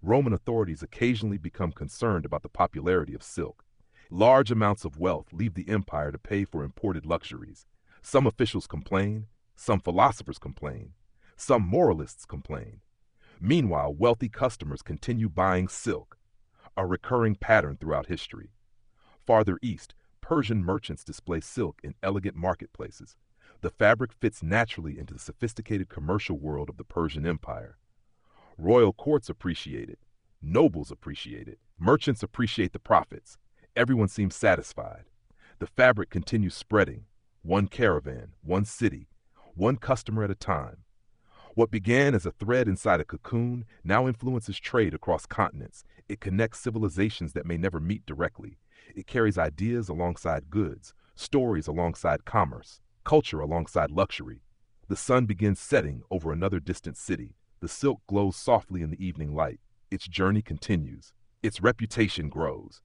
[SPEAKER 1] Roman authorities occasionally become concerned about the popularity of silk. Large amounts of wealth leave the empire to pay for imported luxuries. Some officials complain, some philosophers complain, some moralists complain. Meanwhile, wealthy customers continue buying silk, a recurring pattern throughout history. Farther east, Persian merchants display silk in elegant marketplaces. The fabric fits naturally into the sophisticated commercial world of the Persian Empire. Royal courts appreciate it. Nobles appreciate it. Merchants appreciate the profits. Everyone seems satisfied. The fabric continues spreading. One caravan, one city, one customer at a time. What began as a thread inside a cocoon now influences trade across continents. It connects civilizations that may never meet directly. It carries ideas alongside goods, stories alongside commerce, culture alongside luxury. The sun begins setting over another distant city. The silk glows softly in the evening light. Its journey continues. Its reputation grows.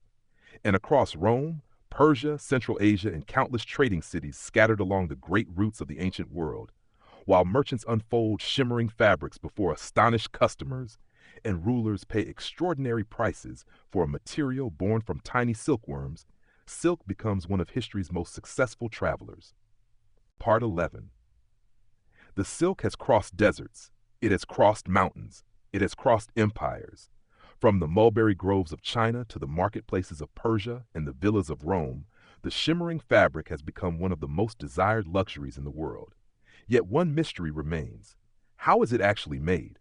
[SPEAKER 1] And across Rome, Persia, Central Asia, and countless trading cities scattered along the great routes of the ancient world, while merchants unfold shimmering fabrics before astonished customers, and rulers pay extraordinary prices for a material born from tiny silkworms, silk becomes one of history's most successful travelers. Part 11. The silk has crossed deserts. It has crossed mountains. It has crossed empires. From the mulberry groves of China to the marketplaces of Persia and the villas of Rome, The shimmering fabric has become one of the most desired luxuries in the world. Yet one mystery remains. How is it actually made?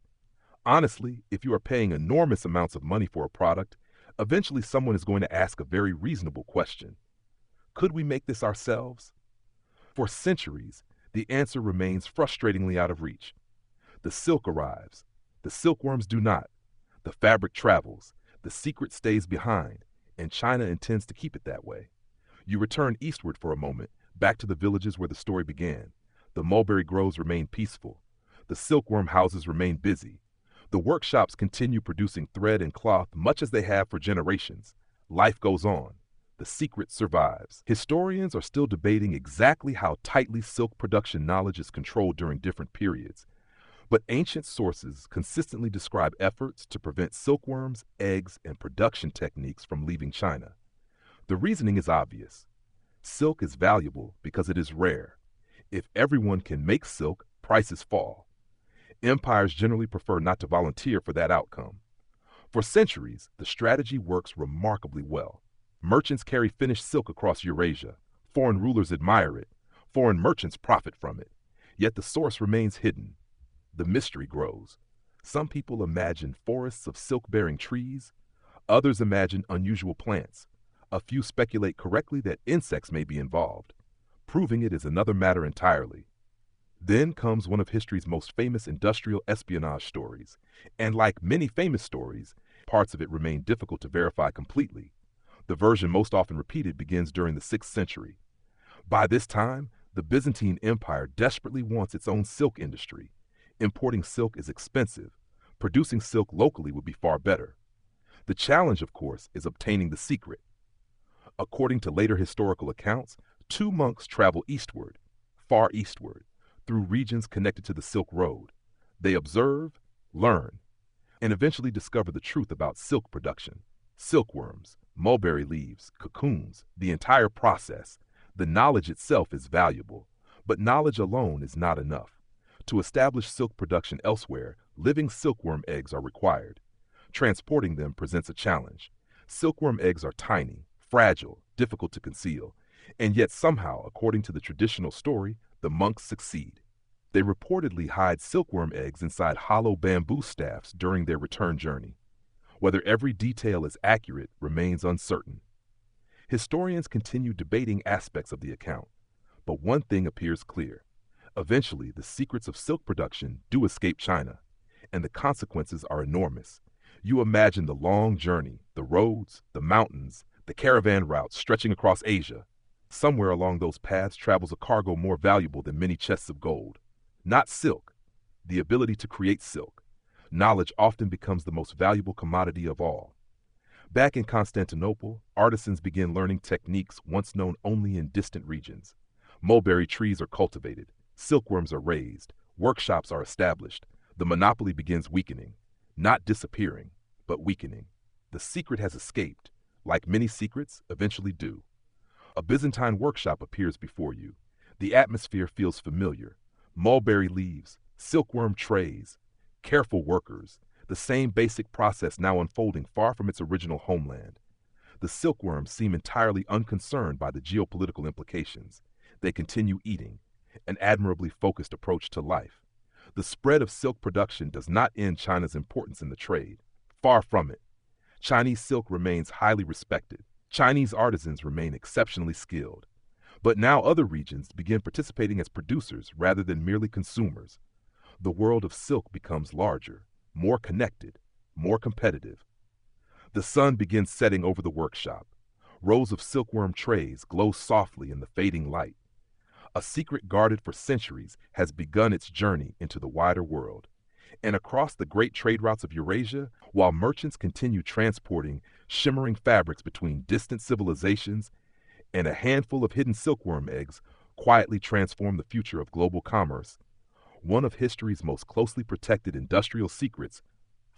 [SPEAKER 1] Honestly, if you are paying enormous amounts of money for a product, eventually someone is going to ask a very reasonable question. Could we make this ourselves? For centuries, the answer remains frustratingly out of reach. The silk arrives. The silkworms do not. The fabric travels. The secret stays behind, and China intends to keep it that way. You return eastward for a moment, back to the villages where the story began. The mulberry groves remain peaceful. The silkworm houses remain busy. The workshops continue producing thread and cloth much as they have for generations. Life goes on. The secret survives. Historians are still debating exactly how tightly silk production knowledge is controlled during different periods. But ancient sources consistently describe efforts to prevent silkworms, eggs, and production techniques from leaving China. The reasoning is obvious. Silk is valuable because it is rare. If everyone can make silk, prices fall. Empires generally prefer not to volunteer for that outcome. For centuries, the strategy works remarkably well. Merchants carry finished silk across Eurasia. Foreign rulers admire it. Foreign merchants profit from it. Yet the source remains hidden. The mystery grows. Some people imagine forests of silk-bearing trees. Others imagine unusual plants. A few speculate correctly that insects may be involved. Proving it is another matter entirely. Then comes one of history's most famous industrial espionage stories, and like many famous stories, parts of it remain difficult to verify completely. The version most often repeated begins during the 6th century. By this time, the Byzantine Empire desperately wants its own silk industry. Importing silk is expensive. Producing silk locally would be far better. The challenge, of course, is obtaining the secret. According to later historical accounts, 2 monks travel eastward, far eastward, through regions connected to the Silk Road. They observe, learn, and eventually discover the truth about silk production. Silkworms, mulberry leaves, cocoons, the entire process. The knowledge itself is valuable, but knowledge alone is not enough. To establish silk production elsewhere, living silkworm eggs are required. Transporting them presents a challenge. Silkworm eggs are tiny, fragile, difficult to conceal, and yet somehow, according to the traditional story, the monks succeed. They reportedly hide silkworm eggs inside hollow bamboo staffs during their return journey. Whether every detail is accurate remains uncertain. Historians continue debating aspects of the account, but one thing appears clear. Eventually, the secrets of silk production do escape China, and the consequences are enormous. You imagine the long journey, the roads, the mountains, the caravan routes stretching across Asia. Somewhere along those paths travels a cargo more valuable than many chests of gold. Not silk, the ability to create silk. Knowledge often becomes the most valuable commodity of all. Back in Constantinople, artisans begin learning techniques once known only in distant regions. Mulberry trees are cultivated, silkworms are raised, workshops are established. The monopoly begins weakening, not disappearing, but weakening. The secret has escaped, like many secrets eventually do. A Byzantine workshop appears before you. The atmosphere feels familiar. Mulberry leaves, silkworm trays, careful workers, the same basic process now unfolding far from its original homeland. The silkworms seem entirely unconcerned by the geopolitical implications. They continue eating, an admirably focused approach to life. The spread of silk production does not end China's importance in the trade. Far from it. Chinese silk remains highly respected. Chinese artisans remain exceptionally skilled. But now other regions begin participating as producers rather than merely consumers. The world of silk becomes larger, more connected, more competitive. The sun begins setting over the workshop. Rows of silkworm trays glow softly in the fading light. A secret guarded for centuries has begun its journey into the wider world. And across the great trade routes of Eurasia, while merchants continue transporting shimmering fabrics between distant civilizations, and a handful of hidden silkworm eggs quietly transform the future of global commerce, one of history's most closely protected industrial secrets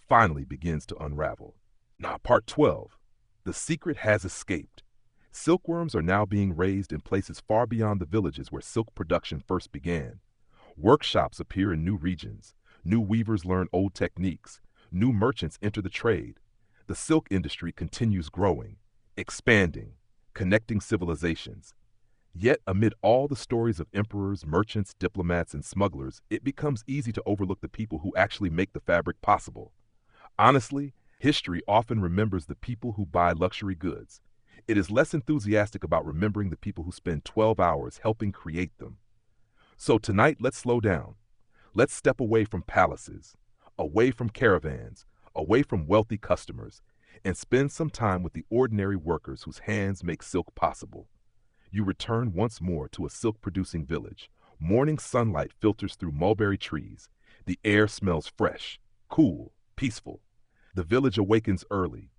[SPEAKER 1] finally begins to unravel. Now, Part 12. The secret has escaped. Silkworms are now being raised in places far beyond the villages where silk production first began. Workshops appear in new regions. New weavers learn old techniques. New merchants enter the trade. The silk industry continues growing, expanding, connecting civilizations. Yet, amid all the stories of emperors, merchants, diplomats, and smugglers, it becomes easy to overlook the people who actually make the fabric possible. Honestly, history often remembers the people who buy luxury goods. It is less enthusiastic about remembering the people who spend 12 hours helping create them. So tonight, let's slow down. Let's step away from palaces, away from caravans, away from wealthy customers, and spend some time with the ordinary workers whose hands make silk possible. You return once more to a silk-producing village. Morning sunlight filters through mulberry trees. The air smells fresh, cool, peaceful. The village awakens early,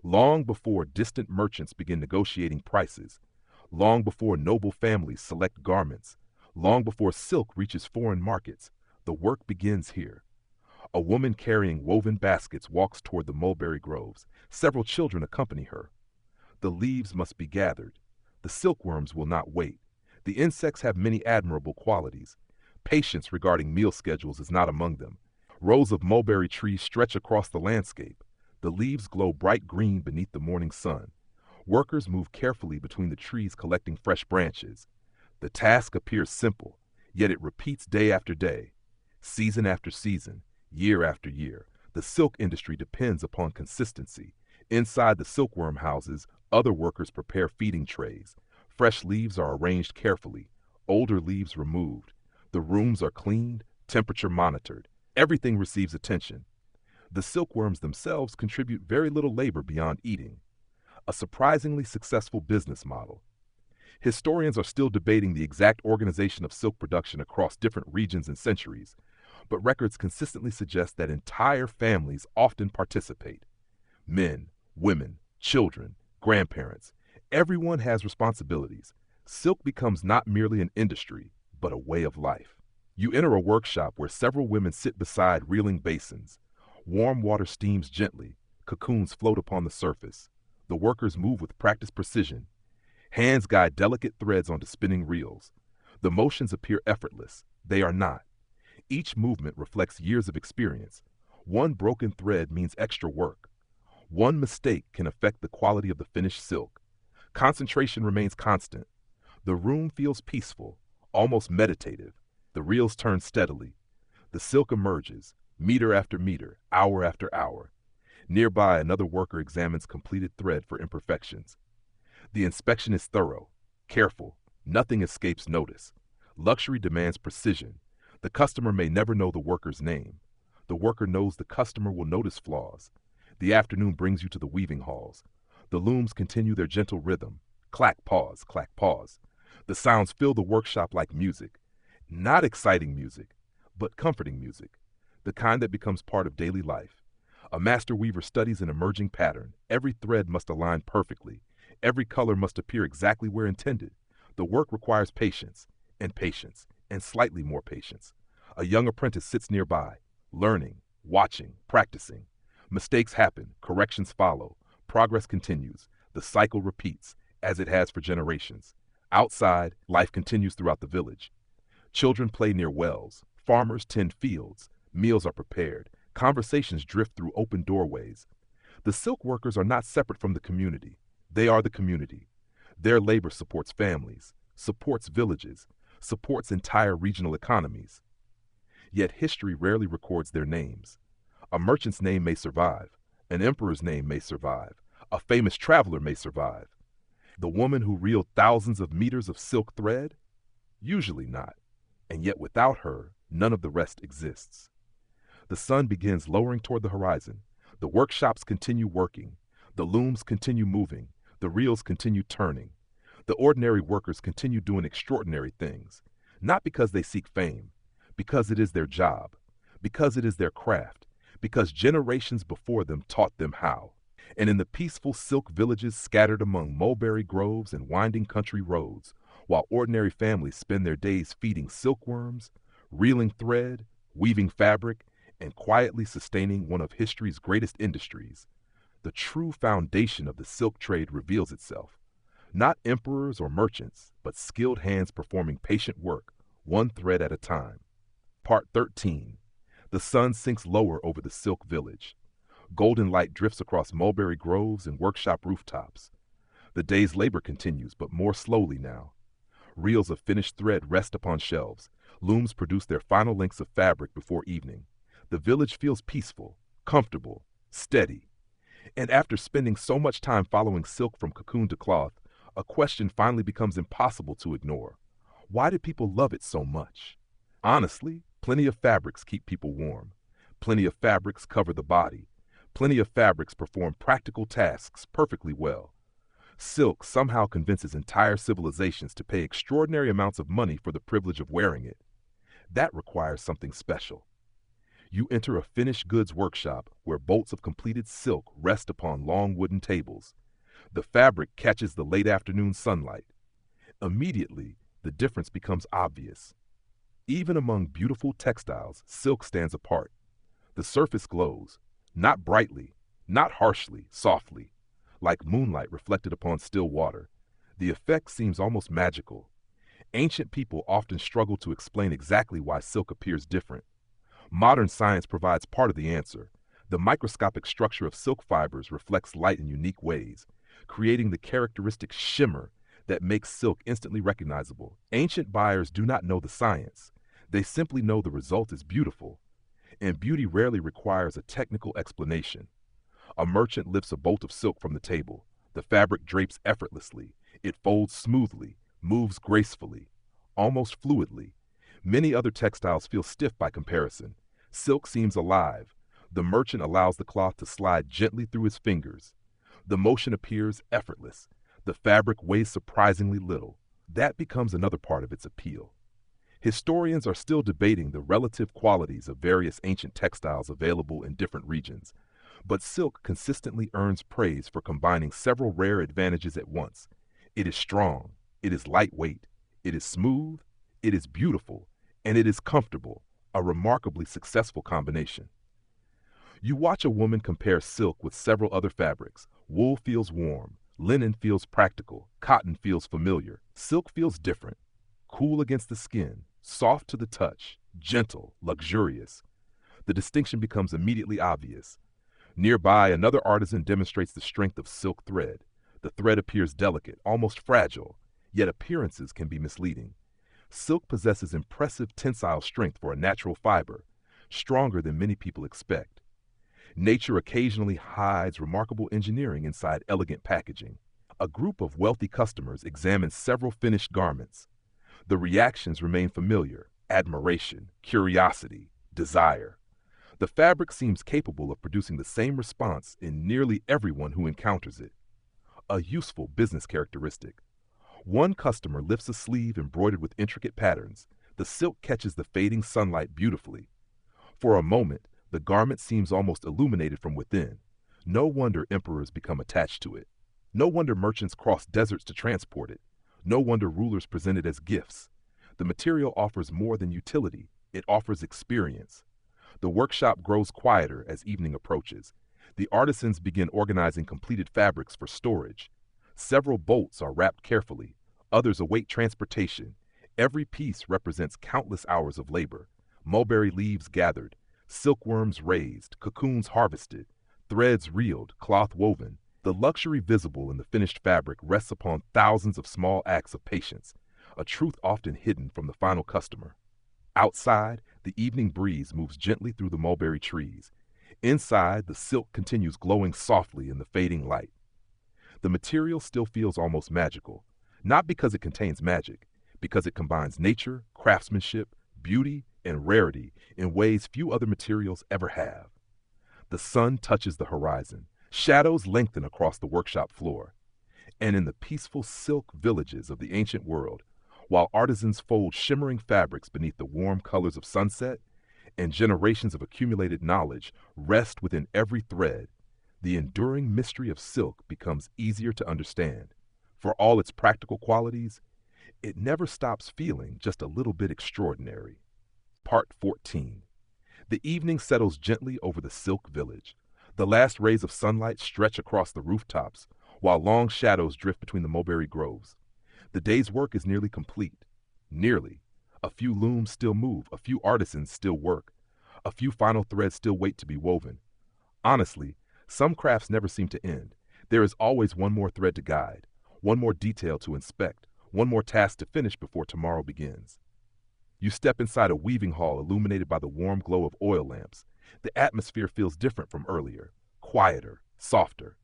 [SPEAKER 1] long before distant merchants begin negotiating prices, long before noble families select garments, long before silk reaches foreign markets. The work begins here. A woman carrying woven baskets walks toward the mulberry groves. Several children accompany her. The leaves must be gathered. The silkworms will not wait. The insects have many admirable qualities. Patience regarding meal schedules is not among them. Rows of mulberry trees stretch across the landscape. The leaves glow bright green beneath the morning sun. Workers move carefully between the trees collecting fresh branches. The task appears simple, yet it repeats day after day, season after season, year after year. The silk industry depends upon consistency. Inside the silkworm houses, other workers prepare feeding trays. Fresh leaves are arranged carefully, older leaves removed. The rooms are cleaned, temperature monitored. Everything receives attention. The silkworms themselves contribute very little labor beyond eating. A surprisingly successful business model. Historians are still debating the exact organization of silk production across different regions and centuries, but records consistently suggest that entire families often participate. Men, women, children, grandparents, everyone has responsibilities. Silk becomes not merely an industry, but a way of life. You enter a workshop where several women sit beside reeling basins. Warm water steams gently, cocoons float upon the surface. The workers move with practiced precision. Hands guide delicate threads onto spinning reels. The motions appear effortless. They are not. Each movement reflects years of experience. One broken thread means extra work. One mistake can affect the quality of the finished silk. Concentration remains constant. The room feels peaceful, almost meditative. The reels turn steadily. The silk emerges, meter after meter, hour after hour. Nearby, another worker examines completed thread for imperfections. The inspection is thorough, careful. Nothing escapes notice. Luxury demands precision. The customer may never know the worker's name. The worker knows the customer will notice flaws. The afternoon brings you to the weaving halls. The looms continue their gentle rhythm. Clack, pause, clack, pause. The sounds fill the workshop like music. Not exciting music, but comforting music. The kind that becomes part of daily life. A master weaver studies an emerging pattern. Every thread must align perfectly. Every color must appear exactly where intended. The work requires patience, and slightly more patience. A young apprentice sits nearby, learning, watching, practicing. Mistakes happen, corrections follow, progress continues. The cycle repeats, as it has for generations. Outside, life continues throughout the village. Children play near wells, farmers tend fields, meals are prepared, conversations drift through open doorways. The silk workers are not separate from the community. They are the community. Their labor supports families, supports villages, supports entire regional economies. Yet history rarely records their names. A merchant's name may survive, an emperor's name may survive, a famous traveler may survive. The woman who reeled thousands of meters of silk thread? Usually not, and yet without her, none of the rest exists. The sun begins lowering toward the horizon. The workshops continue working. The looms continue moving. The reels continue turning. The ordinary workers continue doing extraordinary things, not because they seek fame, because it is their job, because it is their craft, because generations before them taught them how. And in the peaceful silk villages scattered among mulberry groves and winding country roads, while ordinary families spend their days feeding silkworms, reeling thread, weaving fabric, and quietly sustaining one of history's greatest industries, the true foundation of the silk trade reveals itself. Not emperors or merchants, but skilled hands performing patient work, one thread at a time. Part 13. The sun sinks lower over the silk village. Golden light drifts across mulberry groves and workshop rooftops. The day's labor continues, but more slowly now. Reels of finished thread rest upon shelves. Looms produce their final lengths of fabric before evening. The village feels peaceful, comfortable, steady. And after spending so much time following silk from cocoon to cloth, a question finally becomes impossible to ignore. Why do people love it so much? Honestly, plenty of fabrics keep people warm. Plenty of fabrics cover the body. Plenty of fabrics perform practical tasks perfectly well. Silk somehow convinces entire civilizations to pay extraordinary amounts of money for the privilege of wearing it. That requires something special. You enter a finished goods workshop where bolts of completed silk rest upon long wooden tables. The fabric catches the late afternoon sunlight. Immediately, the difference becomes obvious. Even among beautiful textiles, silk stands apart. The surface glows, not brightly, not harshly, softly, like moonlight reflected upon still water. The effect seems almost magical. Ancient people often struggle to explain exactly why silk appears different. Modern science provides part of the answer. The microscopic structure of silk fibers reflects light in unique ways, creating the characteristic shimmer that makes silk instantly recognizable. Ancient buyers do not know the science. They simply know the result is beautiful. And beauty rarely requires a technical explanation. A merchant lifts a bolt of silk from the table. The fabric drapes effortlessly. It folds smoothly, moves gracefully, almost fluidly. Many other textiles feel stiff by comparison. Silk seems alive. The merchant allows the cloth to slide gently through his fingers. The motion appears effortless. The fabric weighs surprisingly little. That becomes another part of its appeal. Historians are still debating the relative qualities of various ancient textiles available in different regions, but silk consistently earns praise for combining several rare advantages at once. It is strong, it is lightweight, it is smooth, it is beautiful, and it is comfortable, a remarkably successful combination. You watch a woman compare silk with several other fabrics. Wool feels warm, linen feels practical, cotton feels familiar. Silk feels different, cool against the skin, soft to the touch, gentle, luxurious. The distinction becomes immediately obvious. Nearby, another artisan demonstrates the strength of silk thread. The thread appears delicate, almost fragile, yet appearances can be misleading. Silk possesses impressive tensile strength for a natural fiber, stronger than many people expect. Nature occasionally hides remarkable engineering inside elegant packaging. A group of wealthy customers examines several finished garments. The reactions remain familiar: admiration, curiosity, desire. The fabric seems capable of producing the same response in nearly everyone who encounters it. A useful business characteristic. One customer lifts a sleeve embroidered with intricate patterns. The silk catches the fading sunlight beautifully. For a moment, the garment seems almost illuminated from within. No wonder emperors become attached to it. No wonder merchants cross deserts to transport it. No wonder rulers present it as gifts. The material offers more than utility. It offers experience. The workshop grows quieter as evening approaches. The artisans begin organizing completed fabrics for storage. Several bolts are wrapped carefully. Others await transportation. Every piece represents countless hours of labor. Mulberry leaves gathered, silkworms raised, cocoons harvested, threads reeled, cloth woven. The luxury visible in the finished fabric rests upon thousands of small acts of patience, a truth often hidden from the final customer. Outside, the evening breeze moves gently through the mulberry trees. Inside, the silk continues glowing softly in the fading light. The material still feels almost magical, not because it contains magic, because it combines nature, craftsmanship, beauty, and rarity in ways few other materials ever have. The sun touches the horizon. Shadows lengthen across the workshop floor. And in the peaceful silk villages of the ancient world, while artisans fold shimmering fabrics beneath the warm colors of sunset, and generations of accumulated knowledge rest within every thread, the enduring mystery of silk becomes easier to understand. For all its practical qualities, it never stops feeling just a little bit extraordinary. Part 14. The evening settles gently over the silk village. The last rays of sunlight stretch across the rooftops, while long shadows drift between the mulberry groves. The day's work is nearly complete. Nearly. A few looms still move, a few artisans still work, a few final threads still wait to be woven. Honestly, some crafts never seem to end. There is always one more thread to guide, one more detail to inspect, one more task to finish before tomorrow begins. You step inside a weaving hall illuminated by the warm glow of oil lamps. The atmosphere feels different from earlier, quieter, softer.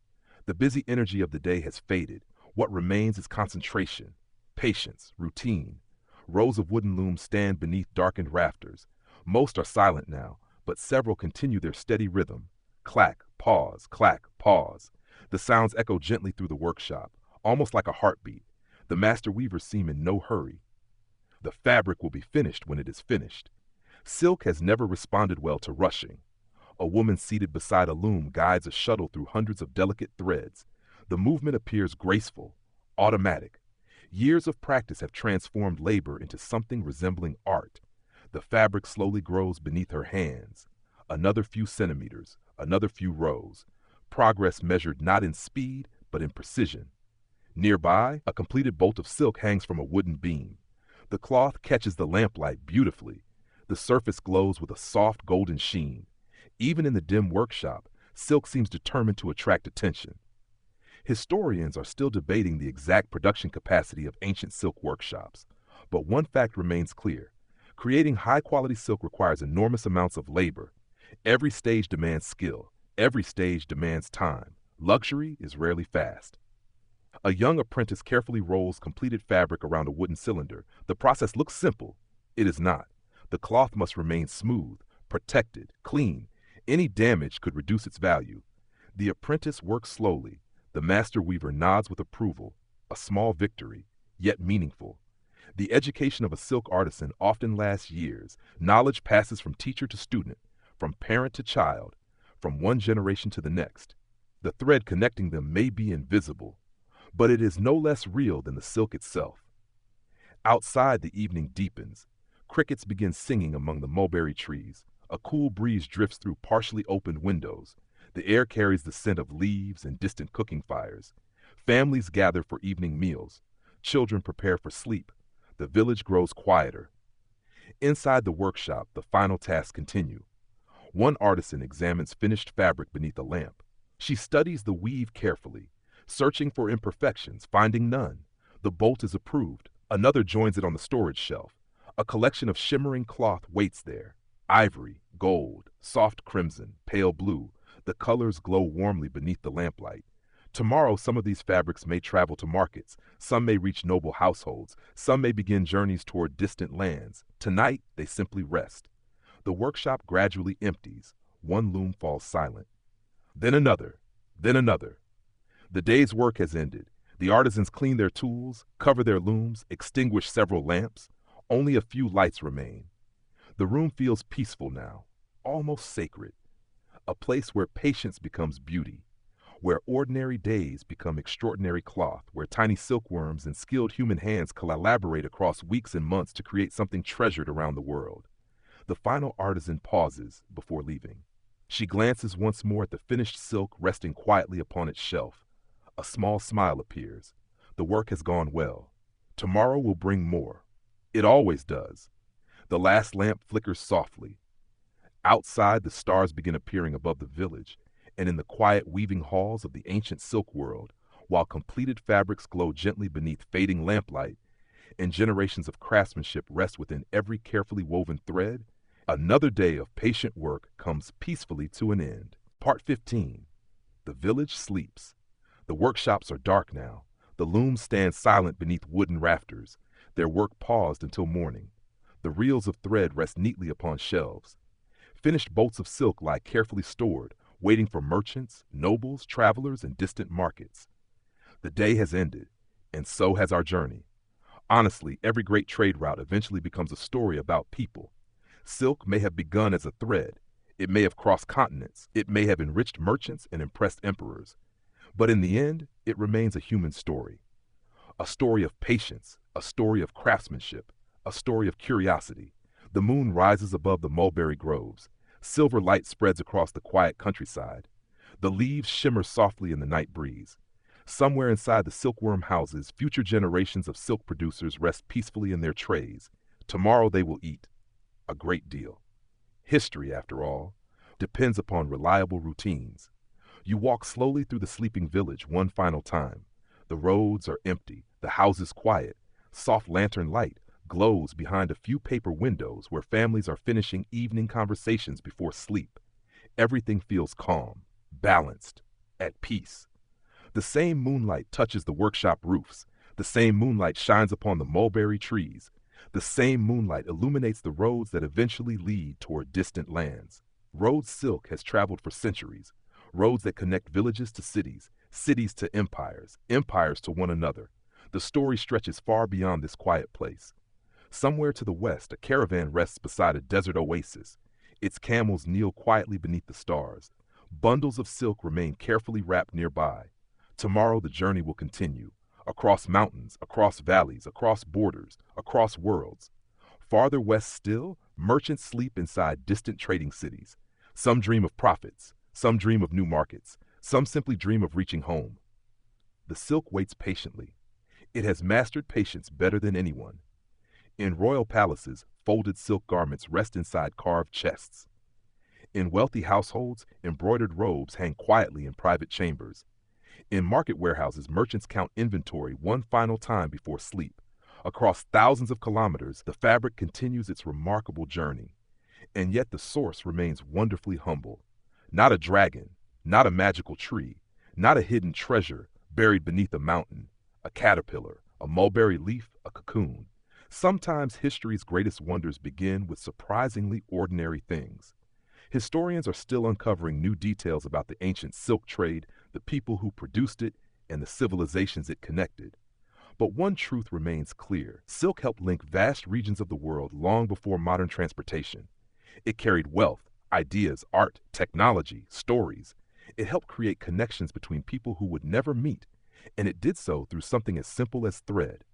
[SPEAKER 1] The busy energy of the day has faded. What remains is concentration, patience, routine. Rows of wooden looms stand beneath darkened rafters. Most are silent now, but several continue their steady rhythm. Clack, pause. The sounds echo gently through the workshop, almost like a heartbeat. The master weavers seem in no hurry. The fabric will be finished when it is finished. Silk has never responded well to rushing. A woman seated beside a loom guides a shuttle through hundreds of delicate threads. The movement appears graceful, automatic. Years of practice have transformed labor into something resembling art. The fabric slowly grows beneath her hands. Another few centimeters, another few rows. Progress measured not in speed, but in precision. Nearby, a completed bolt of silk hangs from a wooden beam. The cloth catches the lamplight beautifully. The surface glows with a soft golden sheen. Even in the dim workshop, silk seems determined to attract attention. Historians are still debating the exact production capacity of ancient silk workshops, but one fact remains clear. Creating high-quality silk requires enormous amounts of labor. Every stage demands skill. Every stage demands time. Luxury is rarely fast. A young apprentice carefully rolls completed fabric around a wooden cylinder. The process looks simple. It is not. The cloth must remain smooth, protected, clean. Any damage could reduce its value. The apprentice works slowly. The master weaver nods with approval. A small victory, yet meaningful. The education of a silk artisan often lasts years. Knowledge passes from teacher to student, from parent to child, from one generation to the next. The thread connecting them may be invisible, but it is no less real than the silk itself. Outside, the evening deepens. Crickets begin singing among the mulberry trees. A cool breeze drifts through partially opened windows. The air carries the scent of leaves and distant cooking fires. Families gather for evening meals. Children prepare for sleep. The village grows quieter. Inside the workshop, the final tasks continue. One artisan examines finished fabric beneath a lamp. She studies the weave carefully, searching for imperfections, finding none. The bolt is approved. Another joins it on the storage shelf. A collection of shimmering cloth waits there. Ivory, gold, soft crimson, pale blue. The colors glow warmly beneath the lamplight. Tomorrow, some of these fabrics may travel to markets. Some may reach noble households. Some may begin journeys toward distant lands. Tonight, they simply rest. The workshop gradually empties. One loom falls silent. Then another. Then another. The day's work has ended. The artisans clean their tools, cover their looms, extinguish several lamps. Only a few lights remain. The room feels peaceful now, almost sacred. A place where patience becomes beauty, where ordinary days become extraordinary cloth, where tiny silkworms and skilled human hands collaborate across weeks and months to create something treasured around the world. The final artisan pauses before leaving. She glances once more at the finished silk resting quietly upon its shelf. A small smile appears. The work has gone well. Tomorrow will bring more. It always does. The last lamp flickers softly. Outside, the stars begin appearing above the village, and in the quiet weaving halls of the ancient silk world, while completed fabrics glow gently beneath fading lamplight, and generations of craftsmanship rest within every carefully woven thread, another day of patient work comes peacefully to an end. Part 15. The village sleeps. The workshops are dark now. The looms stand silent beneath wooden rafters. Their work paused until morning. The reels of thread rest neatly upon shelves. Finished bolts of silk lie carefully stored, waiting for merchants, nobles, travelers, and distant markets. The day has ended, and so has our journey. Honestly, every great trade route eventually becomes a story about people. Silk may have begun as a thread. It may have crossed continents. It may have enriched merchants and impressed emperors. But in the end, it remains a human story. A story of patience, a story of craftsmanship, a story of curiosity. The moon rises above the mulberry groves. Silver light spreads across the quiet countryside. The leaves shimmer softly in the night breeze. Somewhere inside the silkworm houses, future generations of silk producers rest peacefully in their trays. Tomorrow they will eat. A great deal. History, after all, depends upon reliable routines. You walk slowly through the sleeping village one final time. The roads are empty, the houses quiet. Soft lantern light glows behind a few paper windows where families are finishing evening conversations before sleep. Everything feels calm, balanced, at peace. The same moonlight touches the workshop roofs. The same moonlight shines upon the mulberry trees. The same moonlight illuminates the roads that eventually lead toward distant lands. Roads Silk has traveled for centuries. Roads that connect villages to cities, cities to empires, empires to one another. The story stretches far beyond this quiet place. Somewhere to the west, a caravan rests beside a desert oasis. Its camels kneel quietly beneath the stars. Bundles of silk remain carefully wrapped nearby. Tomorrow the journey will continue, across mountains, across valleys, across borders, across worlds. Farther west still, merchants sleep inside distant trading cities. Some dream of profits, some dream of new markets, some simply dream of reaching home. The silk waits patiently. It has mastered patience better than anyone. In royal palaces, folded silk garments rest inside carved chests. In wealthy households, embroidered robes hang quietly in private chambers. In market warehouses, merchants count inventory one final time before sleep. Across thousands of kilometers, the fabric continues its remarkable journey. And yet the source remains wonderfully humble. Not a dragon, not a magical tree, not a hidden treasure buried beneath a mountain, a caterpillar, a mulberry leaf, a cocoon. Sometimes history's greatest wonders begin with surprisingly ordinary things. Historians are still uncovering new details about the ancient silk trade, the people who produced it, and the civilizations it connected. But one truth remains clear. Silk helped link vast regions of the world long before modern transportation. It carried wealth, ideas, art, technology, stories. It helped create connections between people who would never meet, and it did so through something as simple as thread.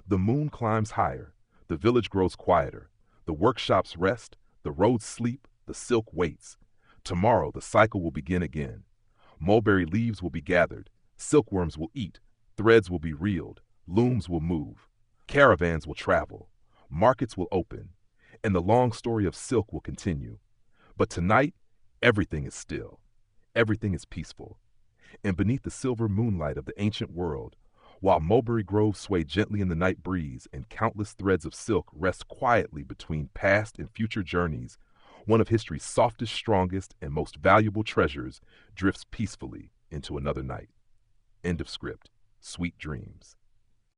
[SPEAKER 1] The moon climbs higher, the village grows quieter, the workshops rest, the roads sleep, the silk waits. Tomorrow the cycle will begin again. Mulberry leaves will be gathered, silkworms will eat, threads will be reeled, looms will move, caravans will travel, markets will open, and the long story of silk will continue. But tonight, everything is still, everything is peaceful. And beneath the silver moonlight of the ancient world, while mulberry groves sway gently in the night breeze and countless threads of silk rest quietly between past and future journeys, one of history's softest, strongest, and most valuable treasures drifts peacefully into another night. End of script. Sweet dreams.